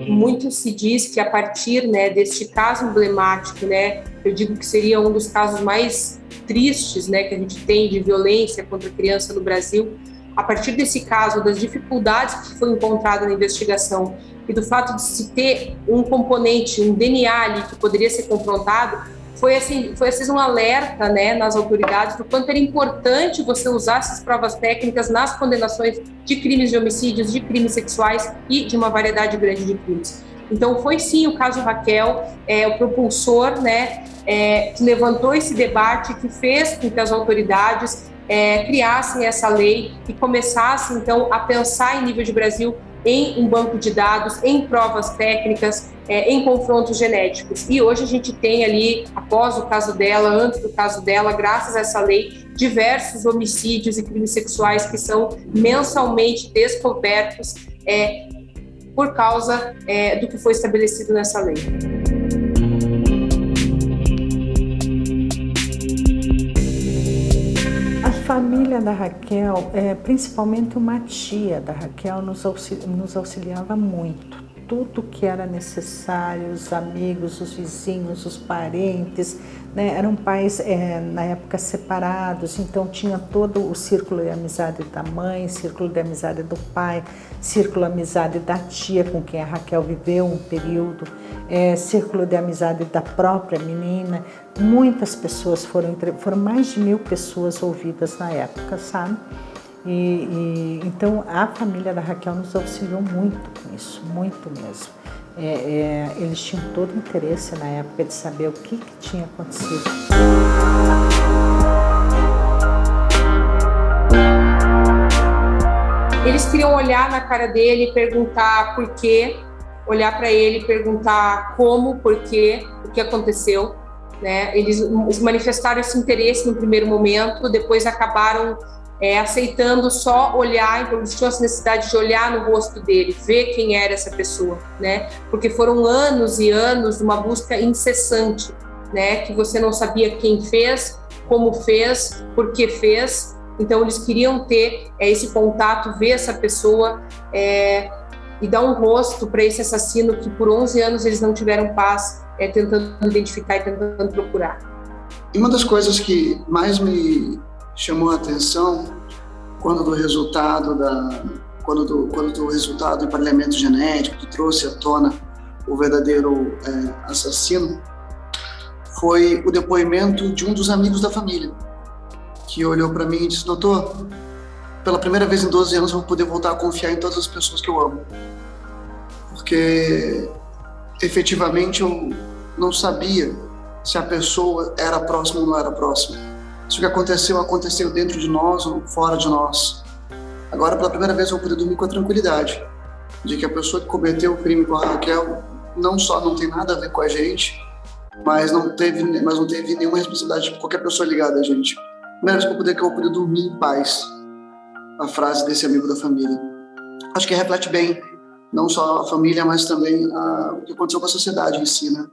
Muito se diz que a partir, né, deste caso emblemático, né, eu digo que seria um dos casos mais tristes, né, que a gente tem de violência contra a criança no Brasil, a partir desse caso, das dificuldades que foram encontradas na investigação e do fato de se ter um componente, um DNA ali que poderia ser confrontado, foi assim um alerta, né, nas autoridades do quanto era importante você usar essas provas técnicas nas condenações de crimes de homicídios, de crimes sexuais e de uma variedade grande de crimes. Então foi sim o caso Raquel, o propulsor, né, que levantou esse debate, que fez com que as autoridades criassem essa lei e começassem então a pensar em nível de Brasil em um banco de dados, em provas técnicas, em confrontos genéticos. E hoje a gente tem ali, após o caso dela, antes do caso dela, graças a essa lei, diversos homicídios e crimes sexuais que são mensalmente descobertos por causa do que foi estabelecido nessa lei. A família da Raquel, principalmente uma tia da Raquel, nos auxiliava muito. Tudo que era necessário, os amigos, os vizinhos, os parentes, né? Eram pais na época separados, então tinha todo o círculo de amizade da mãe, círculo de amizade do pai, círculo de amizade da tia com quem a Raquel viveu um período, círculo de amizade da própria menina. Muitas pessoas foram mais de 1000 pessoas ouvidas na época, sabe? Então a família da Raquel nos auxiliou muito com isso, muito mesmo. Eles tinham todo o interesse na época de saber o que tinha acontecido. Eles queriam olhar na cara dele e perguntar por quê, olhar para ele e perguntar como, por quê, o que aconteceu. Né? Eles manifestaram esse interesse no primeiro momento, depois acabaram aceitando só olhar, então eles tinham essa necessidade de olhar no rosto dele, ver quem era essa pessoa, né? Porque foram anos e anos de uma busca incessante, né? Que você não sabia quem fez, como fez, por que fez. Então eles queriam ter esse contato, ver essa pessoa e dar um rosto para esse assassino que por 11 anos eles não tiveram paz, tentando identificar e tentando procurar. E uma das coisas que mais me chamou a atenção quando do resultado do resultado do emparelhamento genético que trouxe à tona o verdadeiro assassino foi o depoimento de um dos amigos da família, que olhou para mim e disse: doutor, pela primeira vez em 12 anos eu vou poder voltar a confiar em todas as pessoas que eu amo, porque efetivamente eu não sabia se a pessoa era próxima ou não era próxima. Se o que aconteceu dentro de nós ou fora de nós. Agora, pela primeira vez, eu vou poder dormir com a tranquilidade de que a pessoa que cometeu o crime com a Raquel não só não tem nada a ver com a gente, mas não teve nenhuma responsabilidade de qualquer pessoa ligada a gente. Primeira vez que eu vou poder dormir em paz. A frase desse amigo da família. Acho que reflete bem, não só a família, mas também o que aconteceu com a sociedade em si, né?